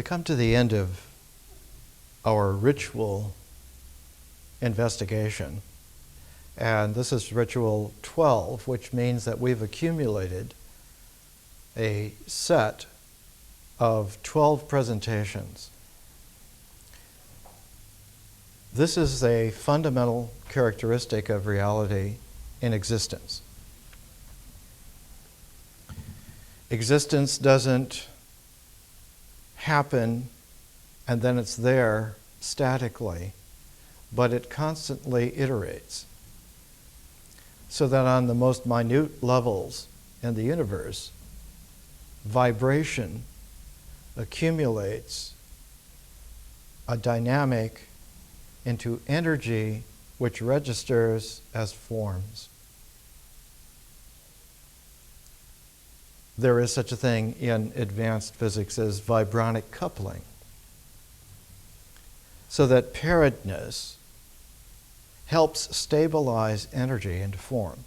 come to the end of our ritual investigation, and this is ritual 12, which means that we've accumulated a set of 12 presentations. This is a fundamental characteristic of reality in existence. Existence doesn't happen and then it's there statically, but it constantly iterates. So that on the most minute levels in the universe, vibration accumulates a dynamic into energy which registers as forms. There is such a thing in advanced physics as vibronic coupling. So that pairedness helps stabilize energy into form.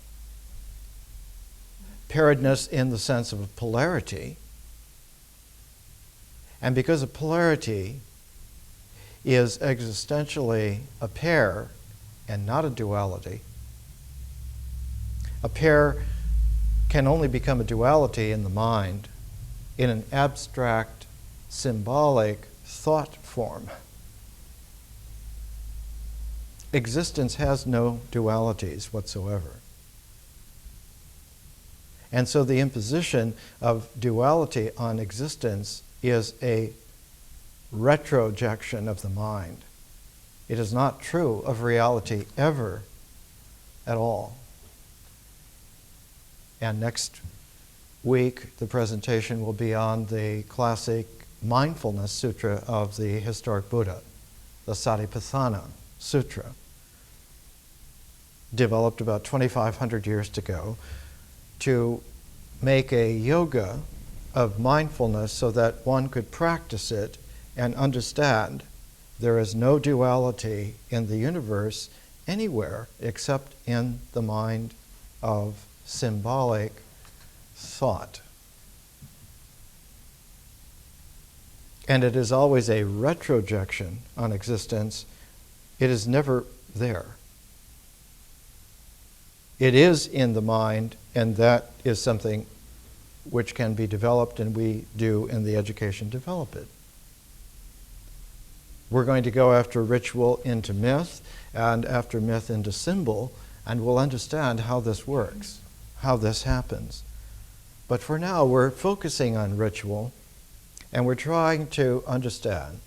Pairedness in the sense of polarity. And because a polarity is existentially a pair and not a duality, a pair can only become a duality in the mind in an abstract, symbolic thought form. Existence has no dualities whatsoever. And so the imposition of duality on existence is a retrojection of the mind. It is not true of reality ever at all. And next week, the presentation will be on the classic Mindfulness Sutra of the historic Buddha, the Satipatthana Sutra, developed about 2,500 years ago to make a yoga of mindfulness so that one could practice it and understand there is no duality in the universe anywhere except in the mind of symbolic thought. And it is always a retrojection on existence. It is never there. It is in the mind, and that is something which can be developed, and we do in the education develop it. We're going to go after ritual into myth, and after myth into symbol, and we'll understand how this works, how this happens. But for now, we're focusing on ritual, and we're trying to understand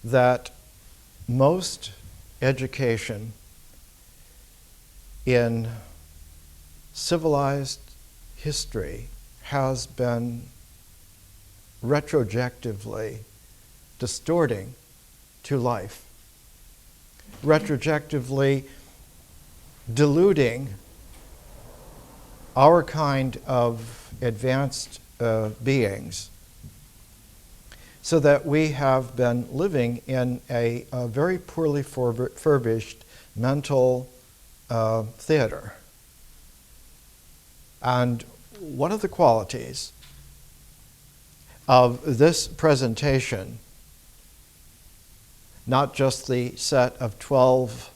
that most education in civilized history has been retrojectively distorting to life, retrojectively deluding our kind of advanced beings, so that we have been living in a very poorly furbished mental theater. And one of the qualities of this presentation, not just the set of 12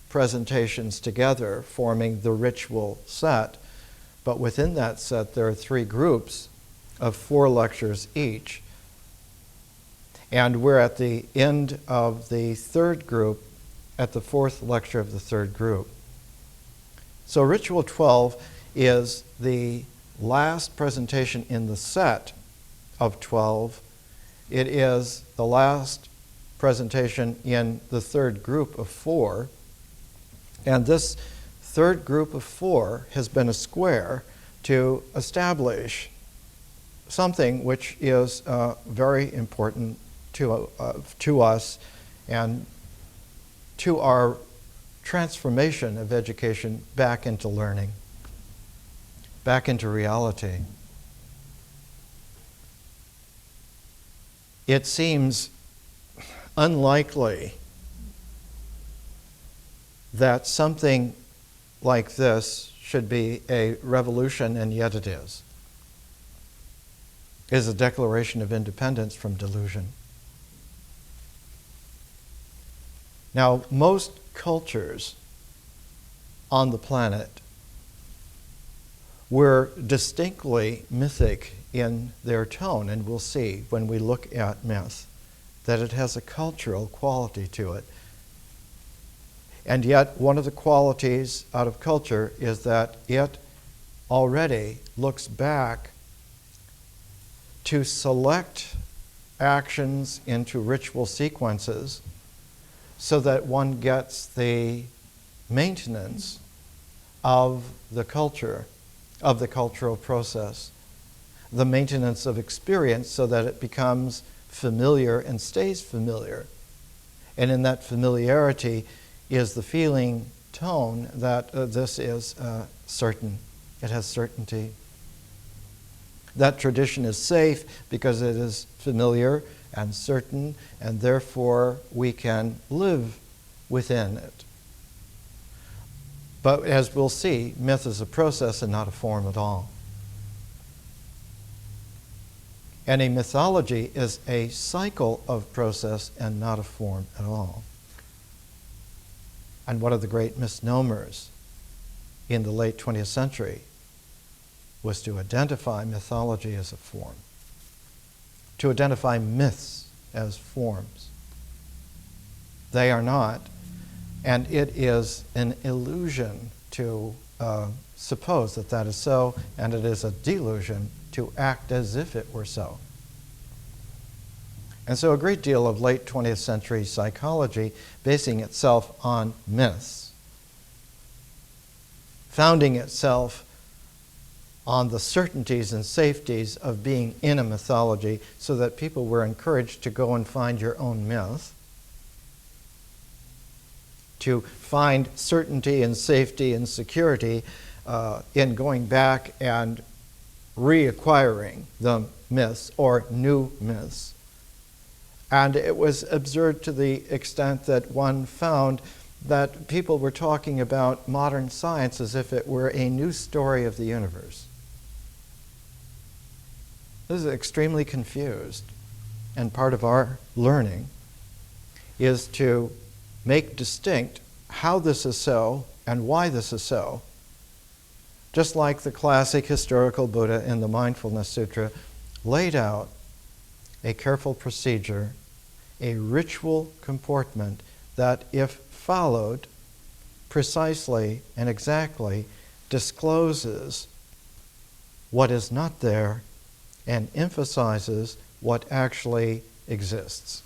presentations together forming the ritual set, but within that set there are 3 groups of 4 lectures each. And we're at the end of the 3rd group, at the 4th lecture of the 3rd group. So Ritual 12 is the last presentation in the set of 12. It is the last presentation in the 3rd group of 4. And this 3rd group of 4 has been a square to establish something which is very important to us and to our transformation of education back into learning, back into reality. It seems unlikely that something like this should be a revolution, and yet it is. is a declaration of independence from delusion. Now, most cultures on the planet were distinctly mythic in their tone, and we'll see when we look at myth that it has a cultural quality to it. And yet, one of the qualities out of culture is that it already looks back to select actions into ritual sequences so that one gets the maintenance of the culture, of the cultural process, the maintenance of experience so that it becomes familiar and stays familiar. And in that familiarity is the feeling tone that this is certain. It has certainty. That tradition is safe because it is familiar and certain, and therefore we can live within it. But as we'll see, myth is a process and not a form at all. And a mythology is a cycle of process and not a form at all. And one of the great misnomers in the late 20th century was to identify mythology as a form, to identify myths as forms. They are not, and it is an illusion to suppose that that is so, and it is a delusion to act as if it were so. And so a great deal of late 20th century psychology basing itself on myths, founding itself on the certainties and safeties of being in a mythology so that people were encouraged to go and find your own myth, to find certainty and safety and security in going back and reacquiring the myths or new myths. And it was absurd to the extent that one found that people were talking about modern science as if it were a new story of the universe. This is extremely confused, and part of our learning is to make distinct how this is so and why this is so. Just like the classic historical Buddha in the Mindfulness Sutra laid out a careful procedure, a ritual comportment that, if followed precisely and exactly, discloses what is not there and emphasizes what actually exists.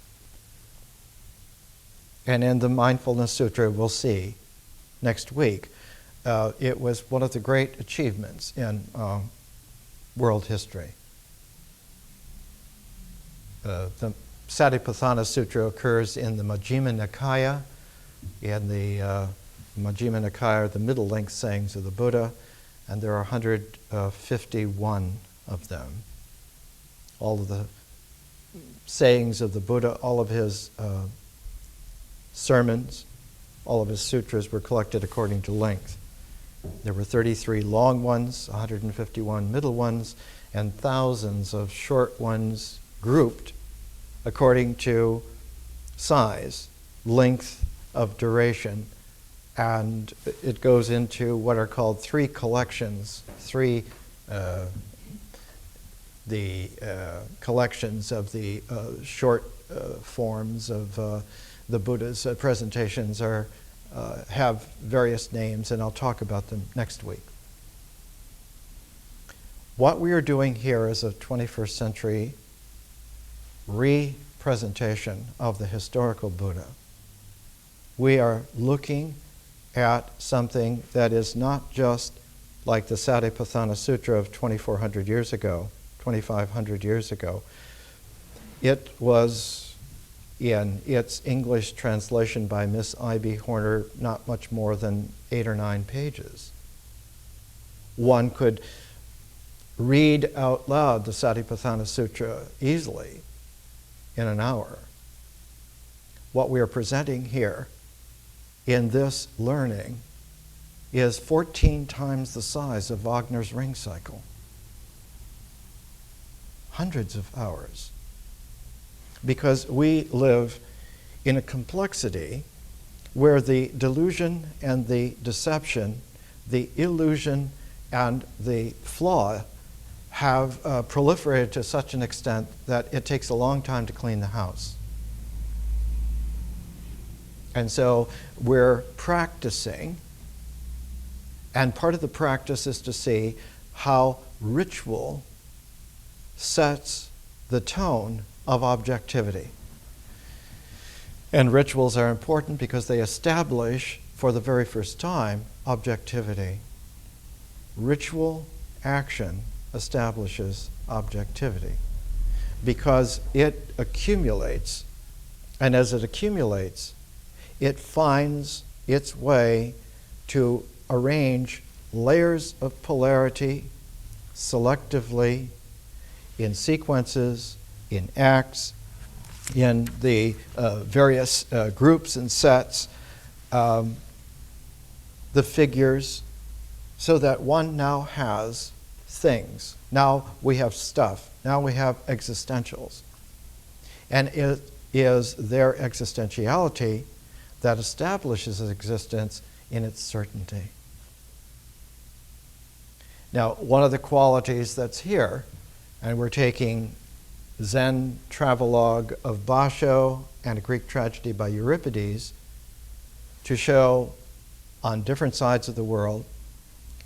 And in the Mindfulness Sutra, we'll see next week, it was one of the great achievements in world history. The Satipatthana Sutra occurs in the Majjhima Nikaya. In the Majjhima Nikaya are the middle length sayings of the Buddha, and there are 151 of them. All of the sayings of the Buddha, all of his sermons, all of his sutras were collected according to length. There were 33 long ones, 151 middle ones, and thousands of short ones grouped according to size, length of duration, and it goes into what are called three collections, the collections of the short forms of the Buddha's presentations have various names, and I'll talk about them next week. What we are doing here is a 21st century re-presentation of the historical Buddha. We are looking at something that is not just like the Satipatthana Sutra of 2,400 years ago, 2,500 years ago. It was, in its English translation by Miss I.B. Horner, not much more than 8 or 9 pages. One could read out loud the Satipatthana Sutra easily in an hour. What we are presenting here in this learning is 14 times the size of Wagner's Ring Cycle. hundreds of hours. Because we live in a complexity where the delusion and the deception, the illusion and the flaw have proliferated to such an extent that it takes a long time to clean the house. And so we're practicing, and part of the practice is to see how ritual sets the tone of objectivity. And rituals are important because they establish, for the very first time, objectivity. Ritual action establishes objectivity because it accumulates, and as it accumulates, it finds its way to arrange layers of polarity selectively in sequences, in acts, in the various groups and sets, the figures, so that one now has things. Now we have stuff. Now we have existentials. And it is their existentiality that establishes existence in its certainty. Now, one of the qualities that's here, and we're taking Zen travelogue of Basho and a Greek tragedy by Euripides to show on different sides of the world,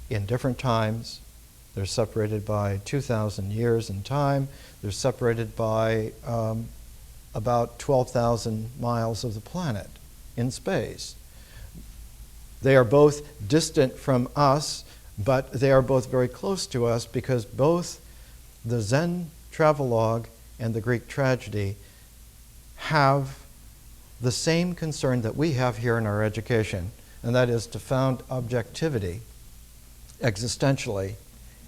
in different times. They're separated by 2,000 years in time. They're separated by about 12,000 miles of the planet in space. They are both distant from us, but they are both very close to us because both the Zen travelogue and the Greek tragedy have the same concern that we have here in our education, and that is to found objectivity existentially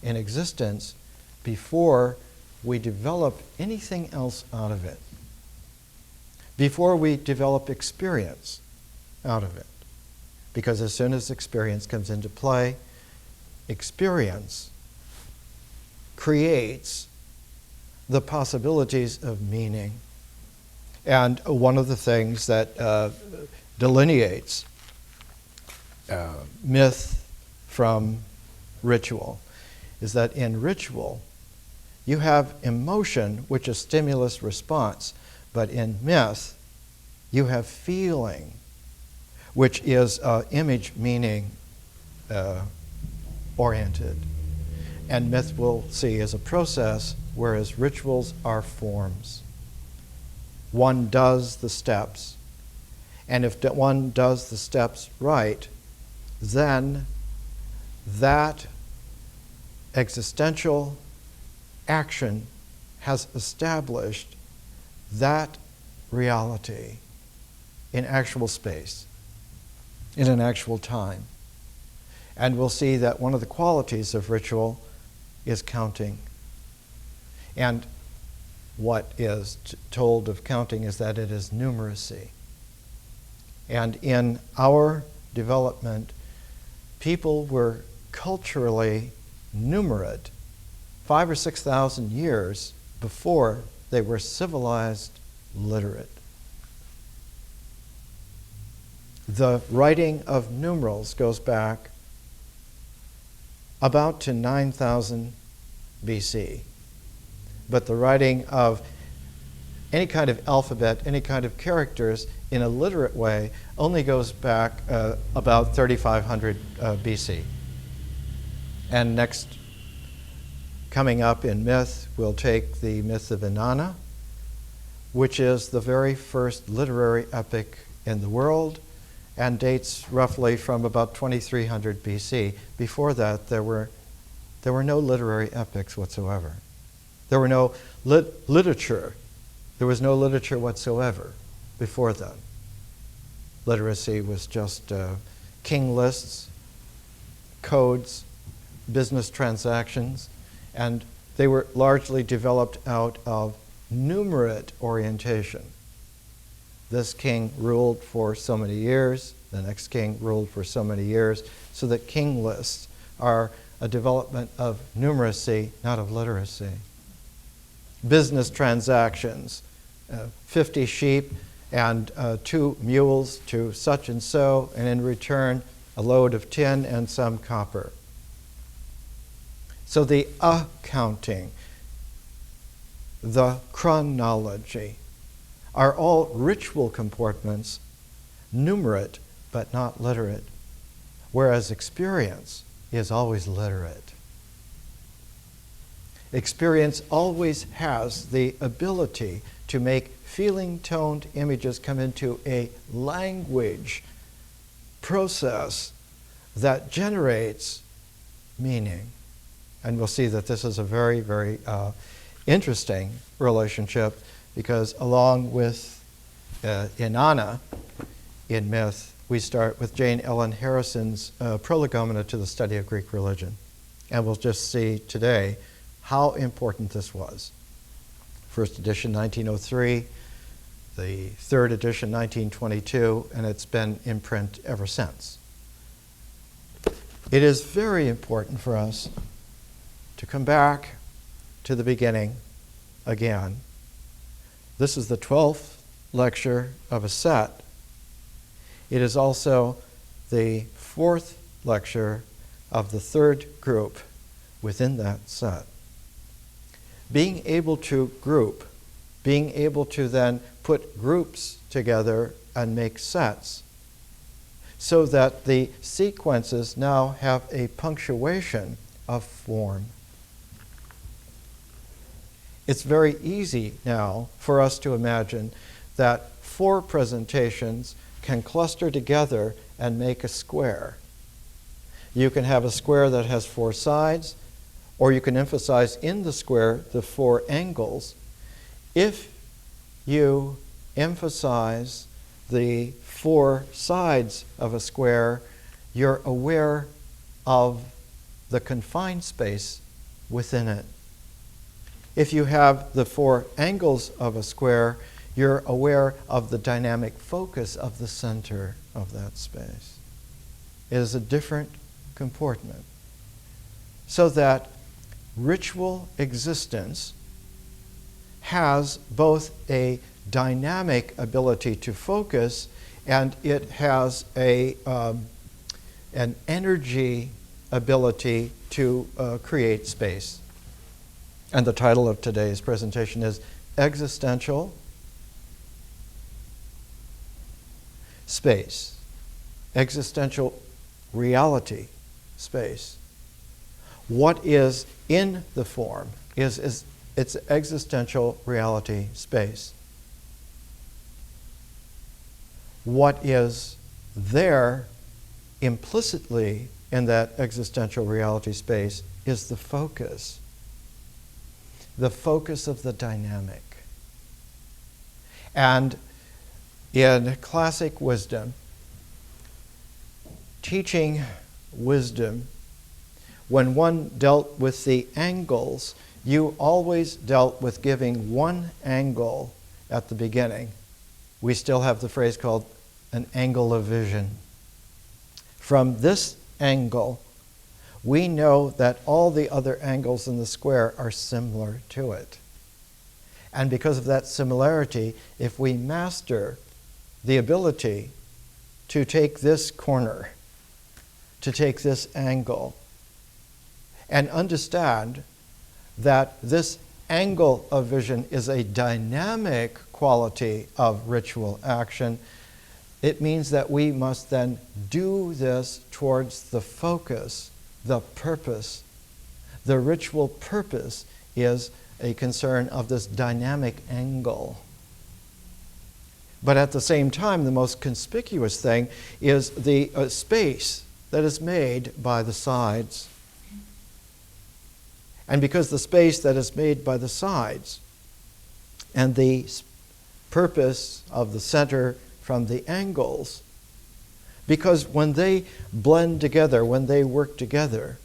in existence before we develop anything else out of it, before we develop experience out of it. Because as soon as experience comes into play, experience creates the possibilities of meaning. And one of the things that delineates myth from ritual is that in ritual, you have emotion, which is stimulus response, but in myth, you have feeling, which is image meaning oriented. And myth we'll see is a process, whereas rituals are forms. One does the steps, and if one does the steps right, then that existential action has established that reality in actual space, in an actual time. And we'll see that one of the qualities of ritual is counting. And what is told of counting is that it is numeracy. And in our development, people were culturally numerate 5,000 or 6,000 years before they were civilized literate. The writing of numerals goes back about to 9,000 BC. But the writing of any kind of alphabet, any kind of characters in a literate way only goes back about 3,500 BC. And next, coming up in myth, we'll take the Myth of Inanna, which is the very first literary epic in the world and dates roughly from about 2,300 BC. Before that, there were no literary epics whatsoever. There were no literature. There was no literature whatsoever before then. Literacy was just king lists, codes, business transactions, and they were largely developed out of numerate orientation. This king ruled for so many years, the next king ruled for so many years, so that king lists are a development of numeracy, not of literacy. business transactions, 50 sheep and 2 mules to such and so, and in return a load of tin and some copper. So the accounting, the chronology, are all ritual comportments, numerate but not literate, whereas experience is always literate. Experience always has the ability to make feeling-toned images come into a language process that generates meaning. And we'll see that this is a very, very interesting relationship, because along with Inanna in myth, we start with Jane Ellen Harrison's Prolegomena to the Study of Greek Religion. And we'll just see today how important this was. First edition, 1903, the third edition, 1922, and it's been in print ever since. It is very important for us to come back to the beginning again. This is the 12th lecture of a set. It is also the 4th lecture of the 3rd group within that set. Being able to group, being able to then put groups together and make sets, so that the sequences now have a punctuation of form. It's very easy now for us to imagine that 4 presentations can cluster together and make a square. You can have a square that has 4 sides, or you can emphasize in the square the 4 angles. If you emphasize the 4 sides of a square, you're aware of the confined space within it. If you have the 4 angles of a square, you're aware of the dynamic focus of the center of that space. It is a different comportment. So that ritual existence has both a dynamic ability to focus, and it has an energy ability to create space. And the title of today's presentation is Existential Space. Existential reality space. What is in the form is its existential reality space. What is there implicitly in that existential reality space is the focus of the dynamic. And in classic wisdom, teaching wisdom, when one dealt with the angles, you always dealt with giving one angle at the beginning. We still have the phrase called an angle of vision. From this angle, we know that all the other angles in the square are similar to it. And because of that similarity, if we master the ability to take this corner, to take this angle, and understand that this angle of vision is a dynamic quality of ritual action, it means that we must then do this towards the focus, the purpose. The ritual purpose is a concern of this dynamic angle. But at the same time, the most conspicuous thing is the space that is made by the sides. And because the space that is made by the sides and the purpose of the center from the angles, because when they blend together, when they work together,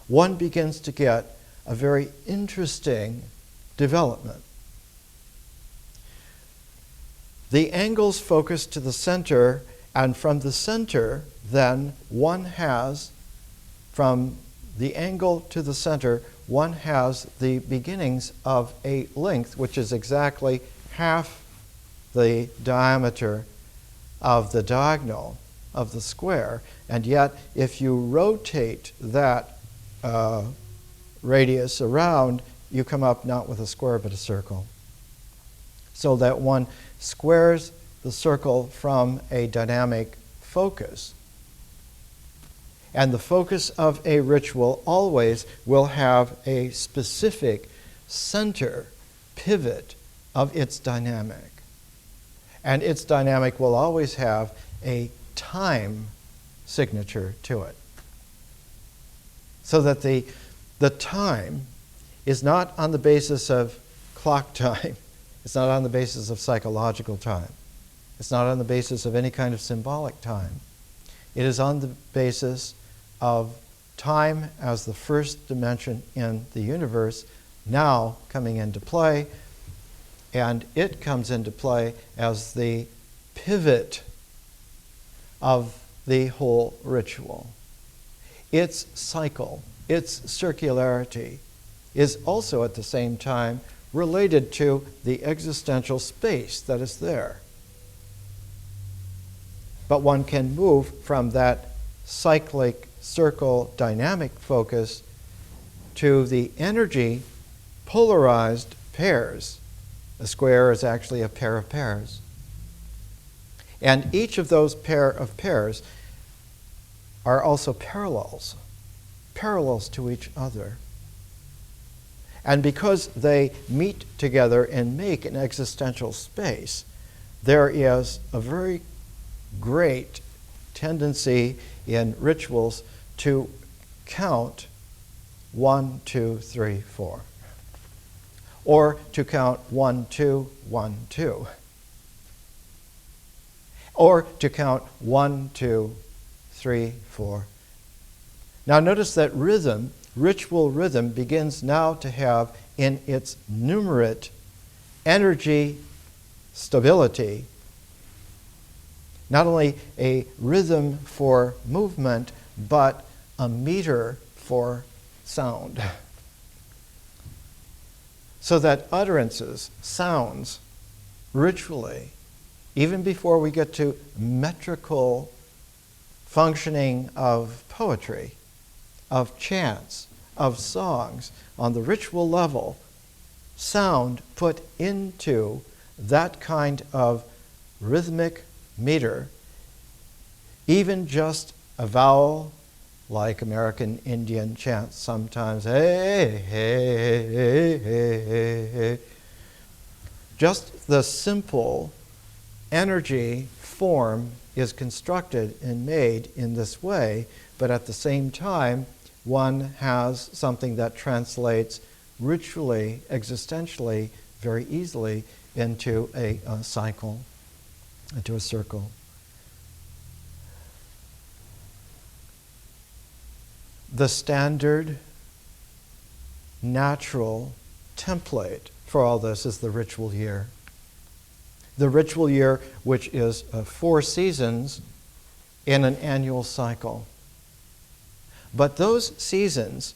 one begins to get a very interesting development. The angles focus to the center, and from the center, then one has, from the angle to the center, one has the beginnings of a length which is exactly half the diameter of the diagonal of the square. And yet, if you rotate that radius around, you come up not with a square but a circle. So that one squares the circle from a dynamic focus. And the focus of a ritual always will have a specific center, pivot of its dynamic. And its dynamic will always have a time signature to it. So that the time is not on the basis of clock time. It's not on the basis of psychological time. It's not on the basis of any kind of symbolic time. It is on the basis of time as the first dimension in the universe now coming into play, and it comes into play as the pivot of the whole ritual. Its cycle, its circularity, is also at the same time related to the existential space that is there. But one can move from that cyclic circle dynamic focus to the energy polarized pairs. A square is actually a pair of pairs. And each of those pair of pairs are also parallels to each other. And because they meet together and make an existential space, there is a very great tendency in rituals to count 1, 2, 3, 4. Or to count 1, 2, 1, 2. Or to count 1, 2, 3, 4. Now notice that rhythm, ritual rhythm, begins now to have in its numerate energy stability, not only a rhythm for movement, but a meter for sound. So that utterances, sounds, ritually, even before we get to metrical functioning of poetry, of chants, of songs, on the ritual level, sound put into that kind of rhythmic meter, even just a vowel, like American Indian chants sometimes, hey, hey, hey, hey, hey, hey. Just the simple energy form is constructed and made in this way, but at the same time, one has something that translates ritually, existentially, very easily into a cycle, into a circle. The standard, natural template for all this is the ritual year. The ritual year, which is 4 seasons in an annual cycle. But those seasons,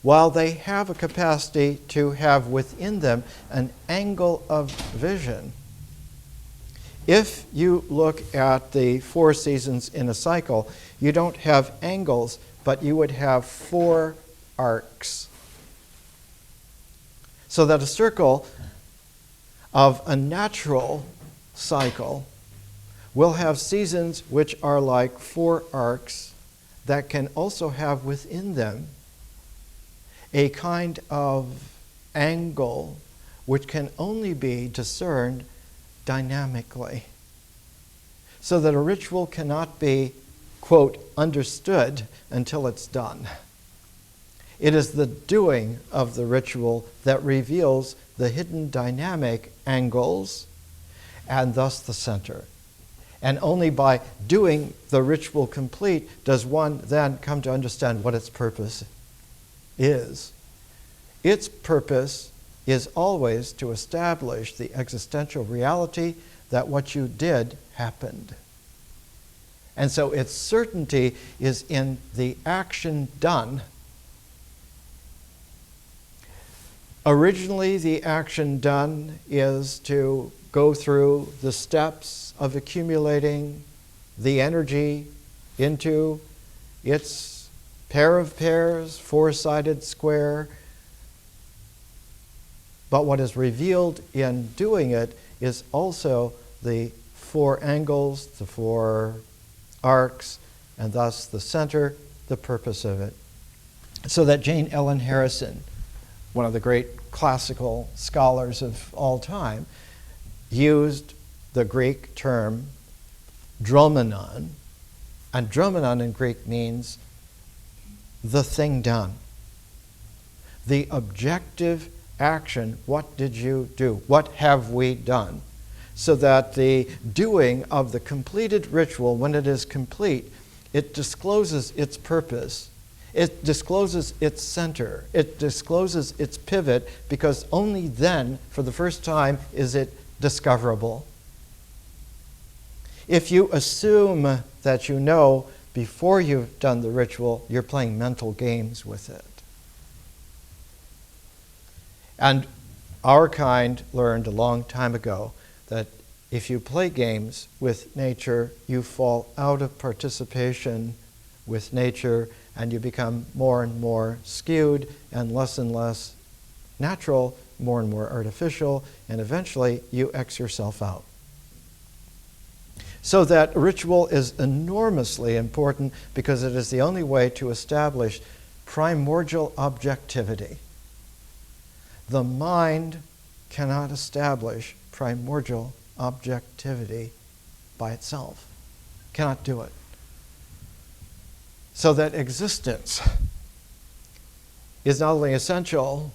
while they have a capacity to have within them an angle of vision, if you look at the 4 seasons in a cycle, you don't have angles, but you would have 4 arcs. So that a circle of a natural cycle will have seasons which are like 4 arcs that can also have within them a kind of angle which can only be discerned dynamically. So that a ritual cannot be, quote, understood until it's done. It is the doing of the ritual that reveals the hidden dynamic angles and thus the center. And only by doing the ritual complete does one then come to understand what its purpose is. Its purpose is always to establish the existential reality that what you did happened. And so its certainty is in the action done. Originally, the action done is to go through the steps of accumulating the energy into its pair of pairs, four-sided square. But what is revealed in doing it is also the four angles, the four arcs, and thus the center, the purpose of it. So that Jane Ellen Harrison, one of the great classical scholars of all time, used the Greek term dromenon, and dromenon in Greek means the thing done. The objective action, what did you do? What have we done? So that the doing of the completed ritual, when it is complete, it discloses its purpose. It discloses its center. It discloses its pivot, because only then, for the first time, is it discoverable. If you assume that you know before you've done the ritual, you're playing mental games with it. And our kind learned a long time ago that if you play games with nature, you fall out of participation with nature, and you become more and more skewed and less natural, more and more artificial, and eventually you X yourself out. So that ritual is enormously important, because it is the only way to establish primordial objectivity. The mind cannot establish primordial objectivity by itself. Cannot do it. So that existence is not only essential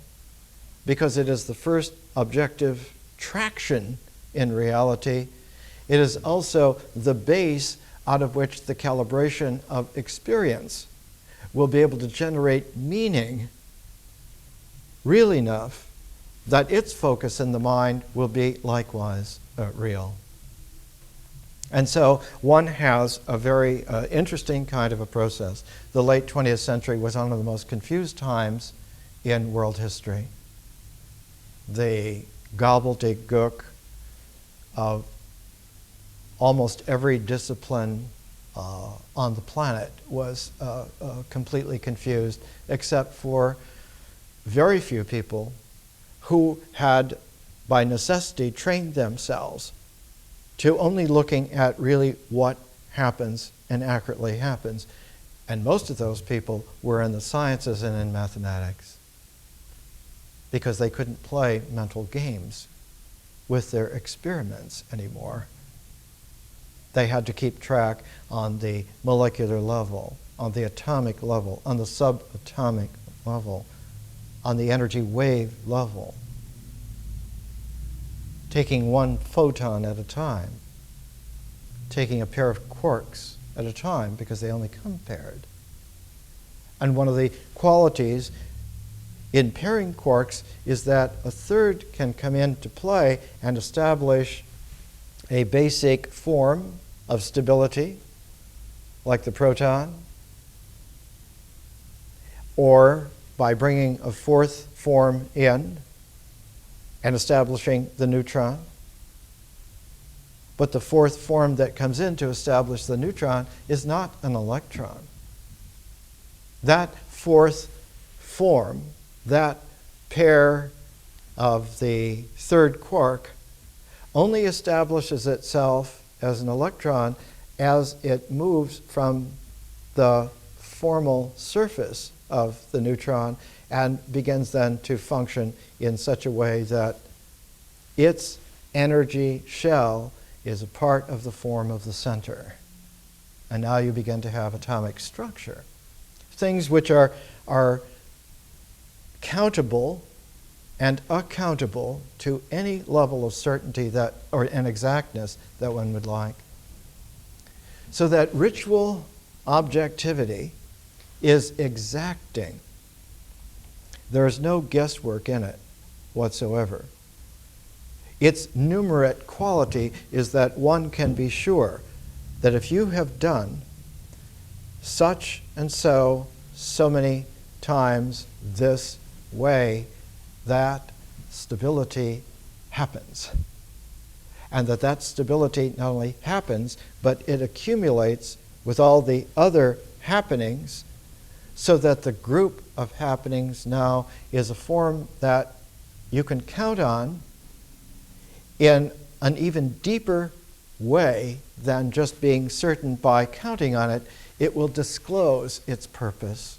because it is the first objective traction in reality, it is also the base out of which the calibration of experience will be able to generate meaning real enough that its focus in the mind will be likewise real. And so one has a very interesting kind of a process. The late 20th century was one of the most confused times in world history. The gobbledygook of almost every discipline on the planet was completely confused, except for very few people who had, by necessity, trained themselves to only looking at really what happens and accurately happens. And most of those people were in the sciences and in mathematics, because they couldn't play mental games with their experiments anymore. They had to keep track on the molecular level, on the atomic level, on the subatomic level, on the energy wave level, taking one photon at a time, taking a pair of quarks at a time, because they only come paired. And one of the qualities in pairing quarks is that a third can come into play and establish a basic form of stability, like the proton, or by bringing a fourth form in and establishing the neutron. But the fourth form that comes in to establish the neutron is not an electron. That fourth form, that pair of the third quark, only establishes itself as an electron as it moves from the formal surface of the neutron and begins then to function in such a way that its energy shell is a part of the form of the center. And now you begin to have atomic structure. Things which are countable and accountable to any level of certainty that, or an exactness that one would like. So that ritual objectivity is exacting. There is no guesswork in it whatsoever. Its numerate quality is that one can be sure that if you have done such and so many times this way, that stability happens. And that stability not only happens, but it accumulates with all the other happenings, so that the group of happenings now is a form that you can count on in an even deeper way than just being certain by counting on it. It will disclose its purpose,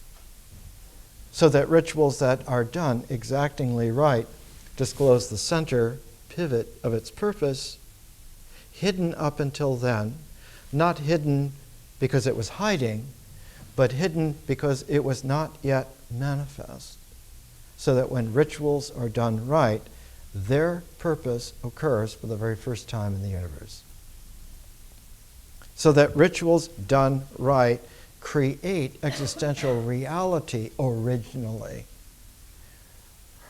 so that rituals that are done exactingly right disclose the center pivot of its purpose, hidden up until then, not hidden because it was hiding, but hidden because it was not yet manifest. So that when rituals are done right, their purpose occurs for the very first time in the universe. So that rituals done right create existential reality originally.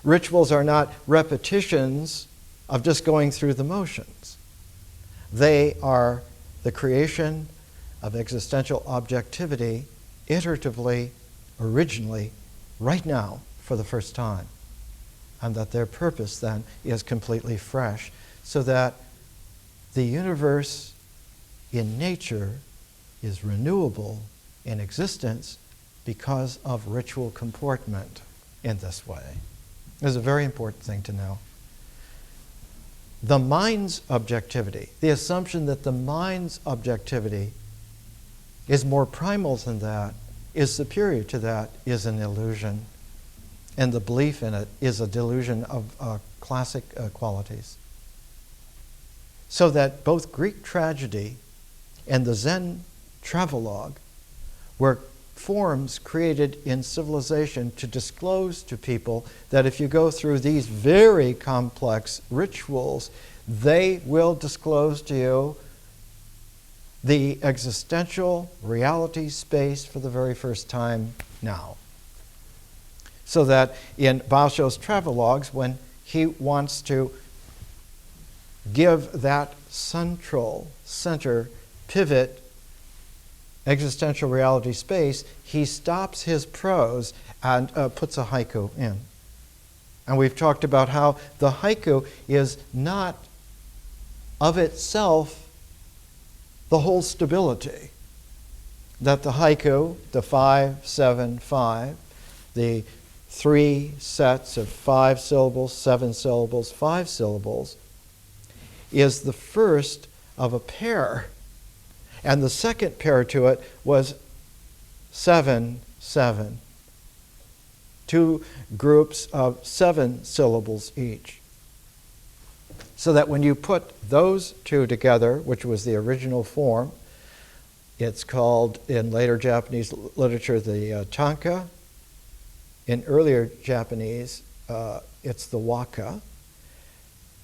Rituals are not repetitions of just going through the motions. They are the creation of existential objectivity iteratively, originally, right now, for the first time. And that their purpose then is completely fresh, so that the universe in nature is renewable in existence because of ritual comportment in this way. This is a very important thing to know. The mind's objectivity, the assumption that the mind's objectivity is more primal than that, is superior to that, is an illusion. And the belief in it is a delusion of classic qualities. So that both Greek tragedy and the Zen travelogue were forms created in civilization to disclose to people that if you go through these very complex rituals, they will disclose to you the existential reality space for the very first time now. So that in Basho's travelogues, when he wants to give that central center pivot existential reality space, he stops his prose and puts a haiku in. And we've talked about how the haiku is not of itself the whole stability. That the haiku, the 5-7-5, the 3 sets of 5 syllables, 7 syllables, 5 syllables, is the first of a pair. And the second pair to it was 7-7. 2 groups of 7 syllables each. So that when you put those two together, which was the original form, it's called in later Japanese literature the tanka. In earlier Japanese, it's the waka.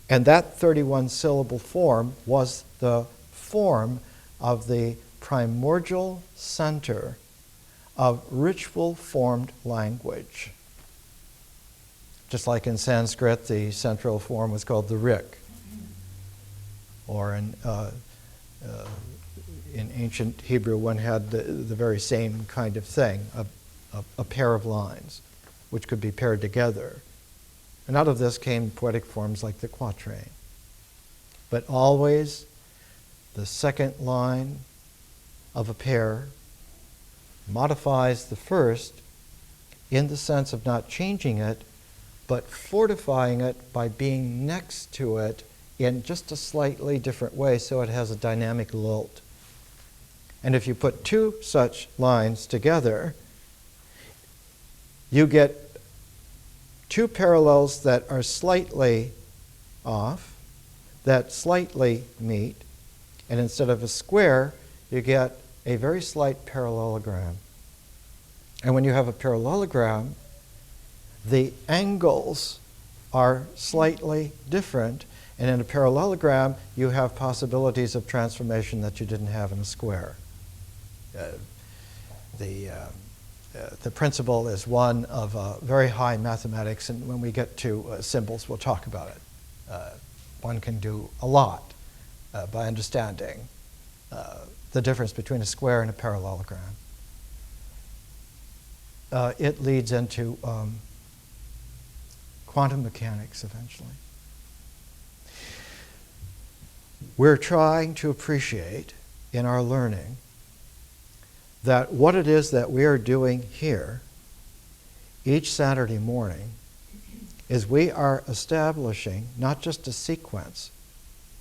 And that 31 syllable form was the form of the primordial center of ritual formed language. Just like in Sanskrit, the central form was called the rik. Or in ancient Hebrew, one had the very same kind of thing, a pair of lines, which could be paired together. And out of this came poetic forms like the quatrain. But always the second line of a pair modifies the first in the sense of not changing it, but fortifying it by being next to it in just a slightly different way, so it has a dynamic lilt. And if you put 2 such lines together, you get 2 parallels that are slightly off, that slightly meet, and instead of a square, you get a very slight parallelogram. And when you have a parallelogram, the angles are slightly different, and in a parallelogram, you have possibilities of transformation that you didn't have in a square. The principle is one of very high mathematics, and when we get to symbols, we'll talk about it. One can do a lot by understanding the difference between a square and a parallelogram. It leads into quantum mechanics eventually. We're trying to appreciate in our learning that what it is that we are doing here each Saturday morning is we are establishing not just a sequence,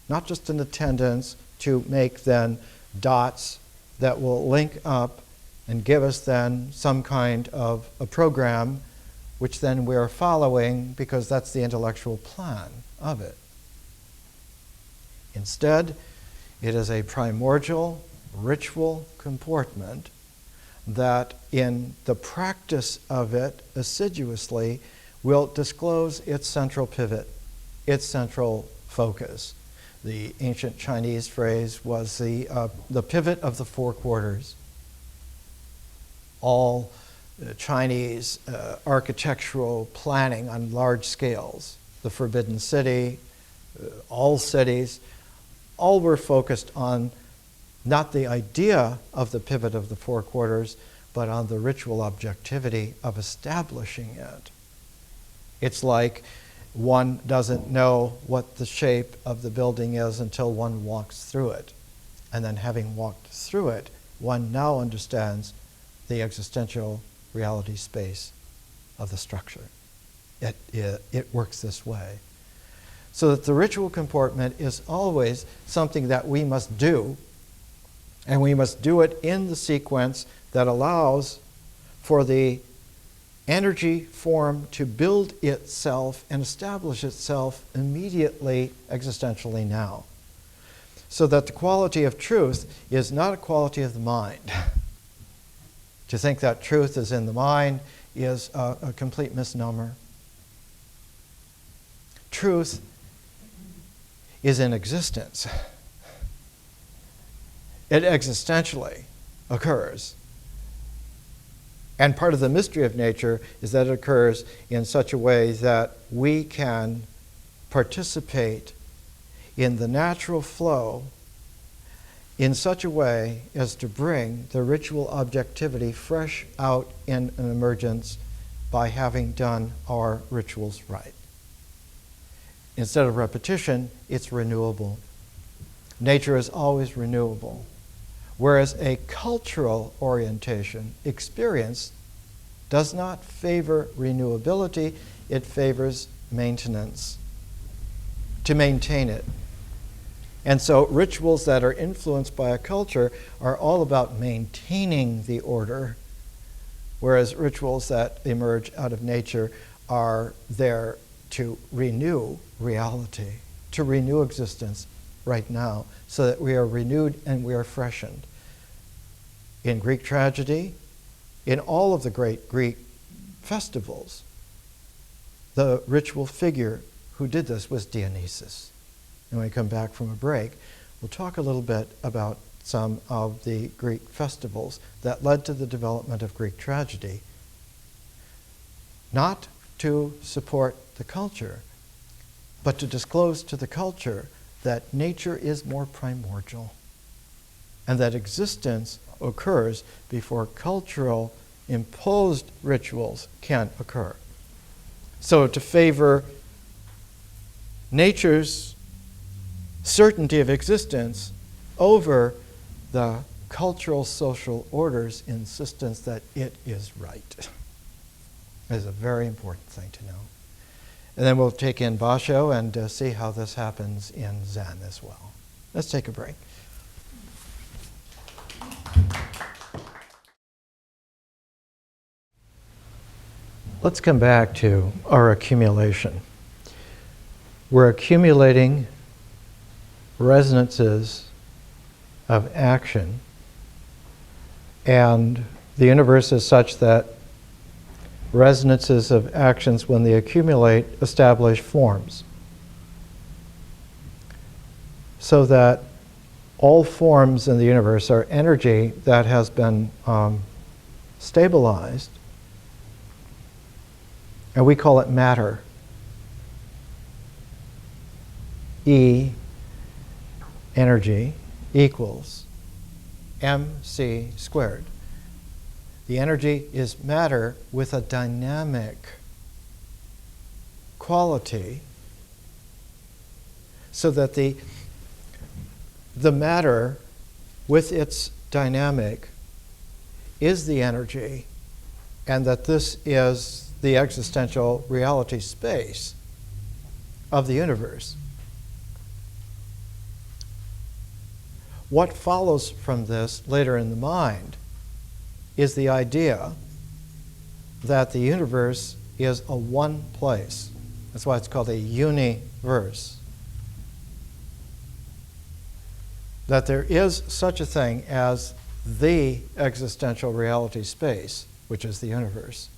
not just an attendance to make then dots that will link up and give us then some kind of a program which then we are following because that's the intellectual plan of it. Instead, it is a primordial ritual comportment that in the practice of it assiduously will disclose its central pivot, its central focus. The ancient Chinese phrase was the pivot of the four quarters. All Chinese architectural planning on large scales, the Forbidden City, all cities, all were focused on not the idea of the pivot of the four quarters, but on the ritual objectivity of establishing it. It's like one doesn't know what the shape of the building is until one walks through it. And then having walked through it, one now understands the existential reality space of the structure. It works this way. So that the ritual comportment is always something that we must do, and we must do it in the sequence that allows for the energy form to build itself and establish itself immediately existentially now. So that the quality of truth is not a quality of the mind. To think that truth is in the mind is a complete misnomer. Truth is in existence. It existentially occurs. And part of the mystery of nature is that it occurs in such a way that we can participate in the natural flow in such a way as to bring the ritual objectivity fresh out in an emergence by having done our rituals right. Instead of repetition, it's renewable. Nature is always renewable. Whereas a cultural orientation, experience, does not favor renewability, it favors maintenance, to maintain it. And so rituals that are influenced by a culture are all about maintaining the order, whereas rituals that emerge out of nature are there to renew reality, to renew existence right now, so that we are renewed and we are freshened. In Greek tragedy, in all of the great Greek festivals, the ritual figure who did this was Dionysus. And when we come back from a break, we'll talk a little bit about some of the Greek festivals that led to the development of Greek tragedy. Not to support the culture, but to disclose to the culture that nature is more primordial and that existence occurs before cultural imposed rituals can occur. So to favor nature's certainty of existence over the cultural social order's insistence that it is right is a very important thing to know. And then we'll take in Basho and see how this happens in Zen as well. Let's take a break. Let's come back to our accumulation. We're accumulating resonances of action, and the universe is such that resonances of actions, when they accumulate, establish forms. So that all forms in the universe are energy that has been stabilized, and we call it matter. E, energy, equals mc squared. The energy is matter with a dynamic quality, so that the matter with its dynamic is the energy, and that this is the existential reality space of the universe. What follows from this later in the mind is the idea that the universe is a one place. That's why it's called a universe. That there is such a thing as the existential reality space, which is the universe.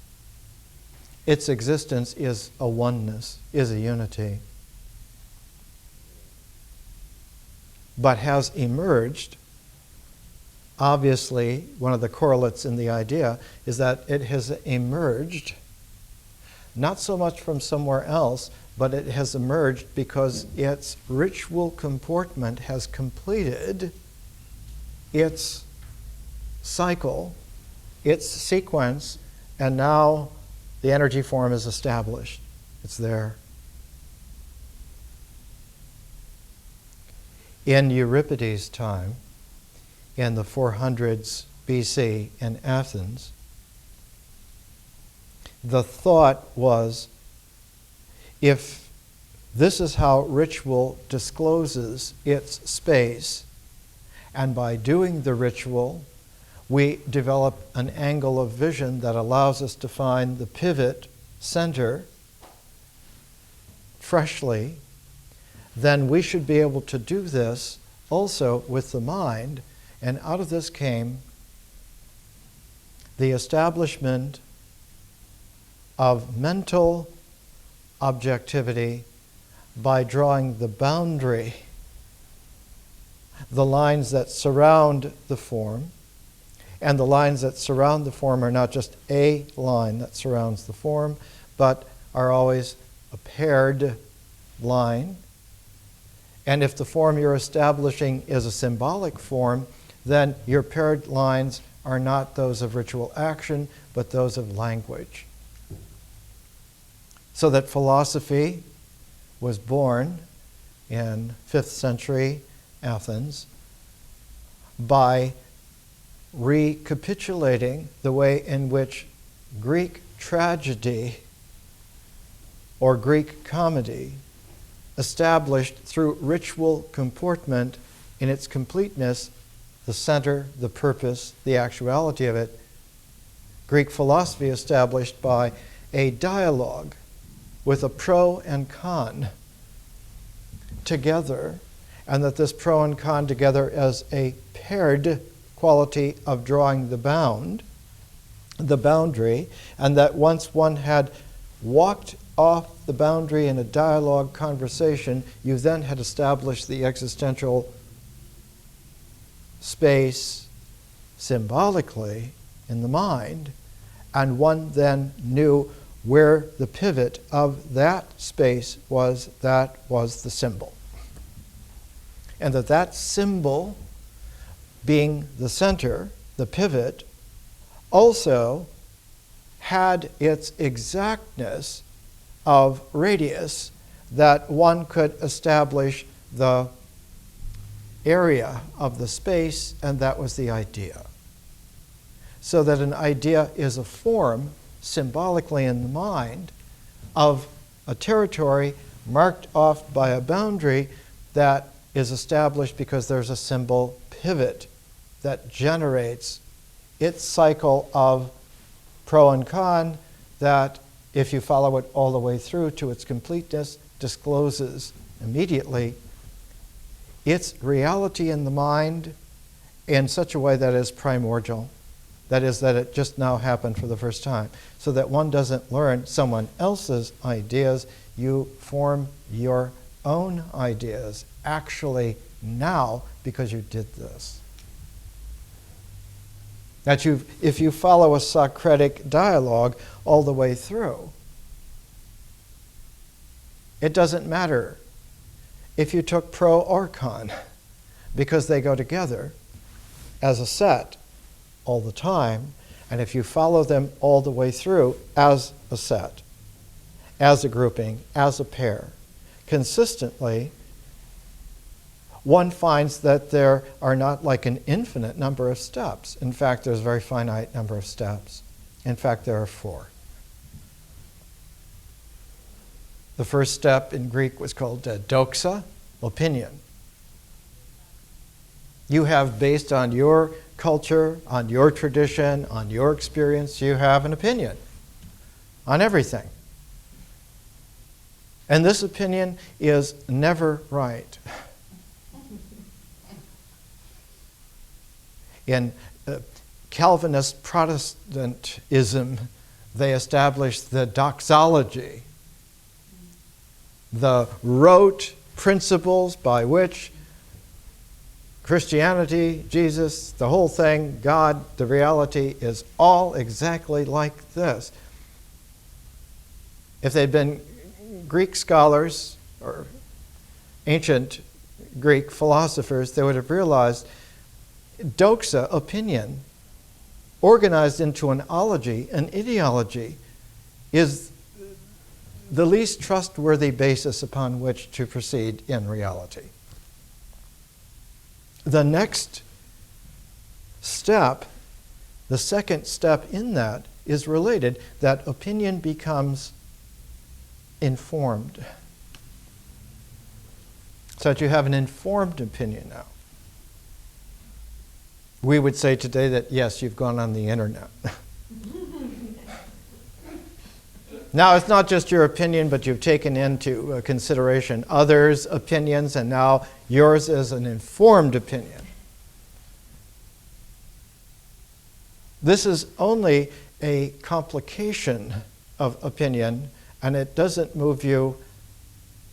Its existence is a oneness, is a unity, but has emerged. Obviously, one of the correlates in the idea is that it has emerged not so much from somewhere else, but it has emerged because its ritual comportment has completed its cycle, its sequence, and now the energy form is established. It's there. In Euripides' time, in the 400s BC in Athens, the thought was, if this is how ritual discloses its space, and by doing the ritual, we develop an angle of vision that allows us to find the pivot center freshly, then we should be able to do this also with the mind. And out of this came the establishment of mental objectivity by drawing the boundary, the lines that surround the form. And the lines that surround the form are not just a line that surrounds the form, but are always a paired line. And if the form you're establishing is a symbolic form, then your paired lines are not those of ritual action, but those of language. So that philosophy was born in 5th century Athens by recapitulating the way in which Greek tragedy or Greek comedy established through ritual comportment in its completeness the center, the purpose, the actuality of it. Greek philosophy established by a dialogue with a pro and con together, and that this pro and con together as a paired quality of drawing the boundary, and that once one had walked off the boundary in a dialogue conversation, you then had established the existential space symbolically in the mind, and one then knew where the pivot of that space was. That was the symbol. And that symbol, being the center, the pivot, also had its exactness of radius, that one could establish the area of the space, and that was the idea. So that an idea is a form, symbolically in the mind, of a territory marked off by a boundary that is established because there's a symbol pivot that generates its cycle of pro and con that, if you follow it all the way through to its completeness, discloses immediately its reality in the mind in such a way that is primordial. That is, that it just now happened for the first time. So that one doesn't learn someone else's ideas, you form your own ideas actually now because you did this. That if you follow a Socratic dialogue all the way through, it doesn't matter if you took pro or con, because they go together. as a set all the time, and if you follow them all the way through as a set, as a grouping, as a pair, consistently, one finds that there are not like an infinite number of steps. In fact, there's a very finite number of steps. In fact, there are 4. The first step in Greek was called doxa, opinion. You have, based on your culture, on your tradition, on your experience, you have an opinion on everything. And this opinion is never right. In Calvinist Protestantism, they established the doxology, the rote principles by which Christianity, Jesus, the whole thing, God, the reality is all exactly like this. If they'd been Greek scholars or ancient Greek philosophers, they would have realized doxa, opinion, organized into an ology, an ideology, is the least trustworthy basis upon which to proceed in reality. The next step, the second step in that, is related, that opinion becomes informed. So that you have an informed opinion now. We would say today that, yes, you've gone on the internet. Now, it's not just your opinion, but you've taken into consideration others' opinions, and now yours is an informed opinion. This is only a complication of opinion, and it doesn't move you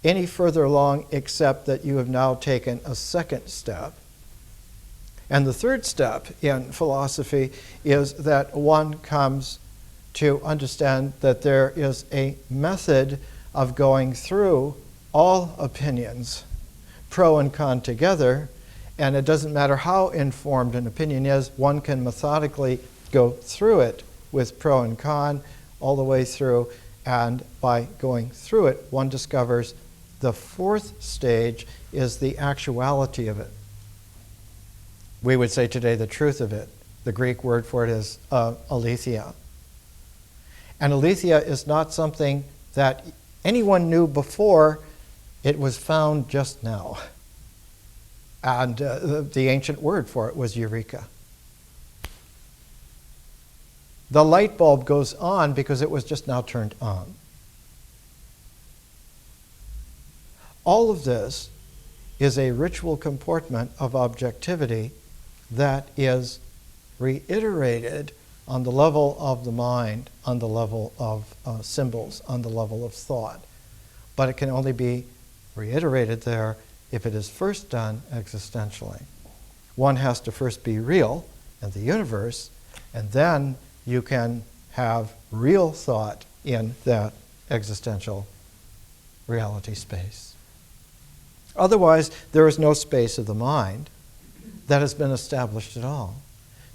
any further along except that you have now taken a second step. And the third step in philosophy is that one comes to understand that there is a method of going through all opinions, pro and con together, and it doesn't matter how informed an opinion is, one can methodically go through it with pro and con all the way through, and by going through it, one discovers the fourth stage is the actuality of it. We would say today the truth of it. The Greek word for it is aletheia. And aletheia is not something that anyone knew before, it was found just now. And the ancient word for it was eureka. The light bulb goes on because it was just now turned on. All of this is a ritual comportment of objectivity that is reiterated on the level of the mind, on the level of symbols, on the level of thought. But it can only be reiterated there if it is first done existentially. One has to first be real in the universe, and then you can have real thought in that existential reality space. Otherwise, there is no space of the mind that has been established at all,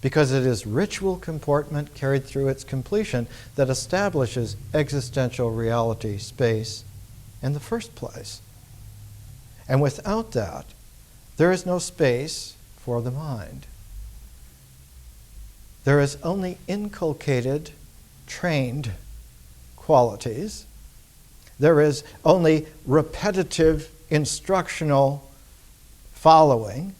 because it is ritual comportment carried through its completion that establishes existential reality space in the first place. And without that, there is no space for the mind. There is only inculcated, trained qualities. There is only repetitive, instructional following.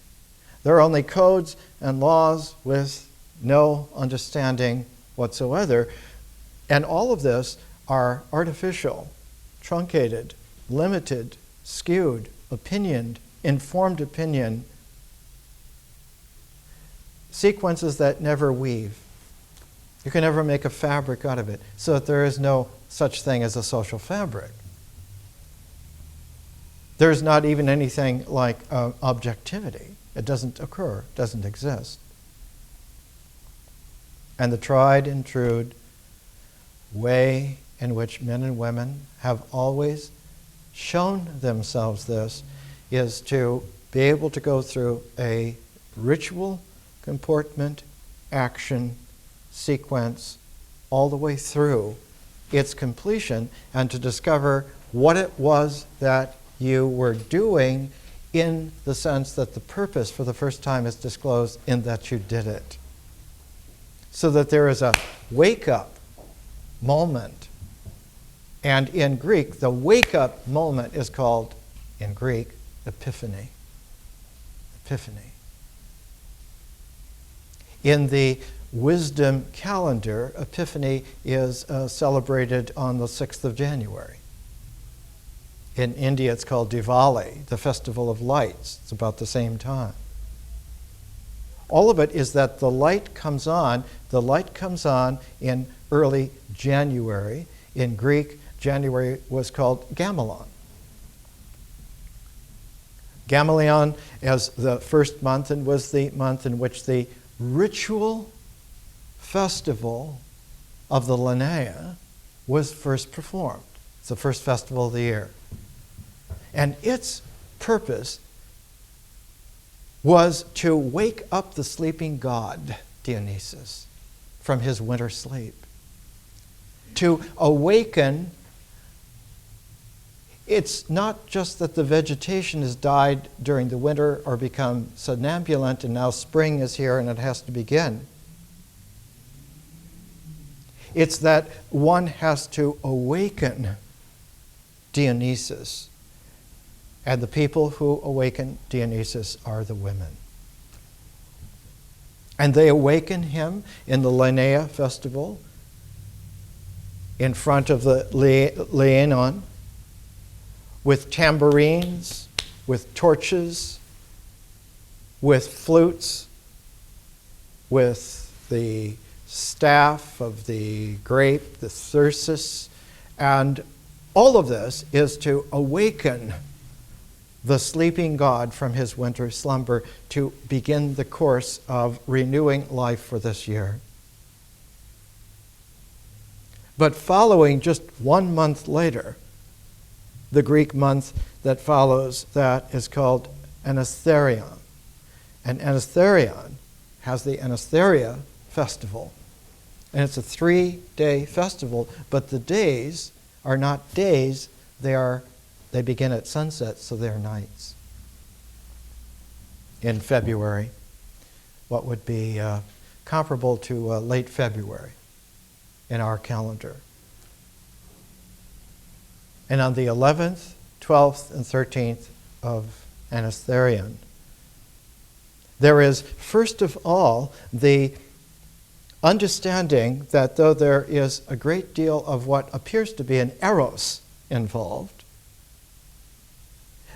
There are only codes and laws with no understanding whatsoever. And all of this are artificial, truncated, limited, skewed, opinioned, informed opinion, sequences that never weave. You can never make a fabric out of it, so that there is no such thing as a social fabric. There's not even anything like objectivity. It doesn't occur, doesn't exist. And the tried and true way in which men and women have always shown themselves this is to be able to go through a ritual comportment, action, sequence, all the way through its completion, and to discover what it was that you were doing, in the sense that the purpose for the first time is disclosed in that you did it. So that there is a wake-up moment. And in Greek, the wake-up moment is called, in Greek, epiphany. Epiphany. In the wisdom calendar, Epiphany is celebrated on the 6th of January. In India, it's called Diwali, the Festival of Lights. It's about the same time. All of it is that the light comes on. The light comes on in early January. In Greek, January was called Gamelon. Gamelon as the first month, and was the month in which the ritual festival of the Linnea was first performed. It's the first festival of the year. And its purpose was to wake up the sleeping god, Dionysus, from his winter sleep. To awaken. It's not just that the vegetation has died during the winter or become somnambulant and now spring is here and it has to begin. It's that one has to awaken Dionysus. And the people who awaken Dionysus are the women. And they awaken him in the Linnea festival in front of the Leanon with tambourines, with torches, with flutes, with the staff of the grape, the thyrsus, and all of this is to awaken the sleeping god from his winter slumber, to begin the course of renewing life for this year. But following just 1 month later, the Greek month that follows that is called Anestherion. And Anestherion has the Anesthesia Festival. And it's a 3-day festival, but the days are not days, they begin at sunset, so they're nights. In February, what would be comparable to late February in our calendar. And on the 11th, 12th, and 13th of Anestherion, there is, first of all, the understanding that though there is a great deal of what appears to be an eros involved,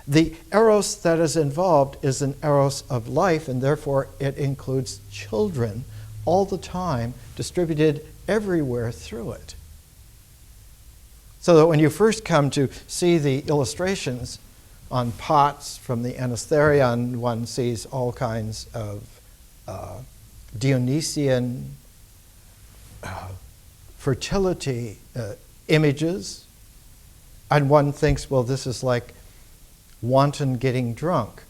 the eros that is involved is an eros of life, and therefore it includes children all the time, distributed everywhere through it. So that when you first come to see the illustrations on pots from the Anestherion, one sees all kinds of Dionysian fertility images, and one thinks, well, this is like wanton getting drunk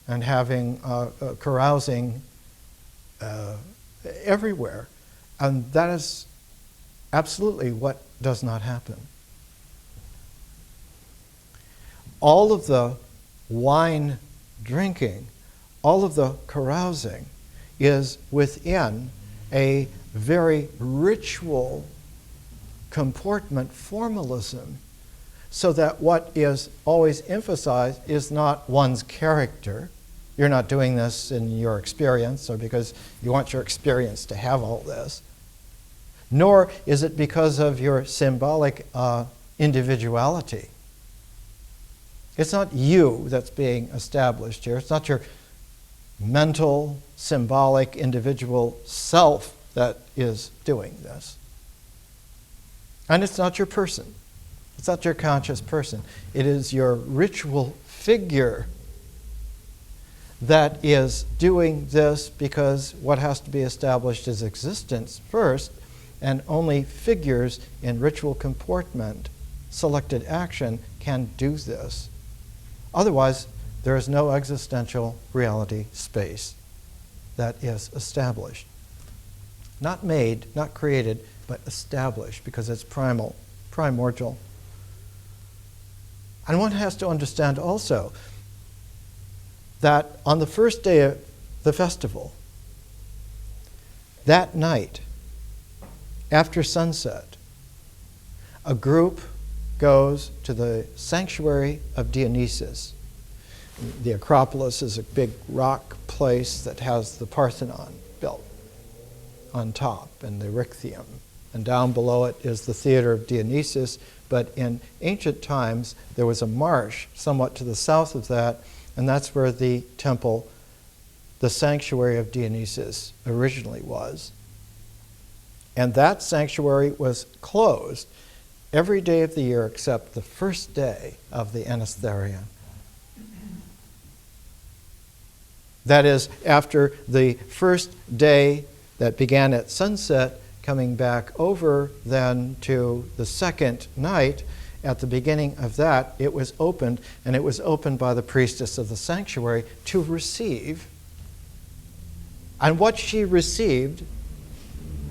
and having carousing everywhere. And that is absolutely what does not happen. All of the wine drinking, all of the carousing is within a very ritual comportment formalism, so that what is always emphasized is not one's character. You're not doing this in your experience or because you want your experience to have all this. Nor is it because of your symbolic individuality. It's not you that's being established here. It's not your mental, symbolic, individual self that is doing this. And it's not your person. It's not your conscious person. It is your ritual figure that is doing this, because what has to be established is existence first, and only figures in ritual comportment, selected action, can do this. Otherwise, there is no existential reality space. that is established. Not made, not created, but established, because it's primordial. And one has to understand also that on the first day of the festival, that night, after sunset, a group goes to the Sanctuary of Dionysus. The Acropolis is a big rock place that has the Parthenon built on top and the Erechtheum. And down below it is the Theater of Dionysus. But in ancient times, there was a marsh somewhat to the south of that, and that's where the temple, the Sanctuary of Dionysus, originally was. And that sanctuary was closed every day of the year except the first day of the Anesthesia. That is, after the first day that began at sunset, coming back over then to the second night, at the beginning of that, it was opened, and it was opened by the priestess of the sanctuary to receive. And what she received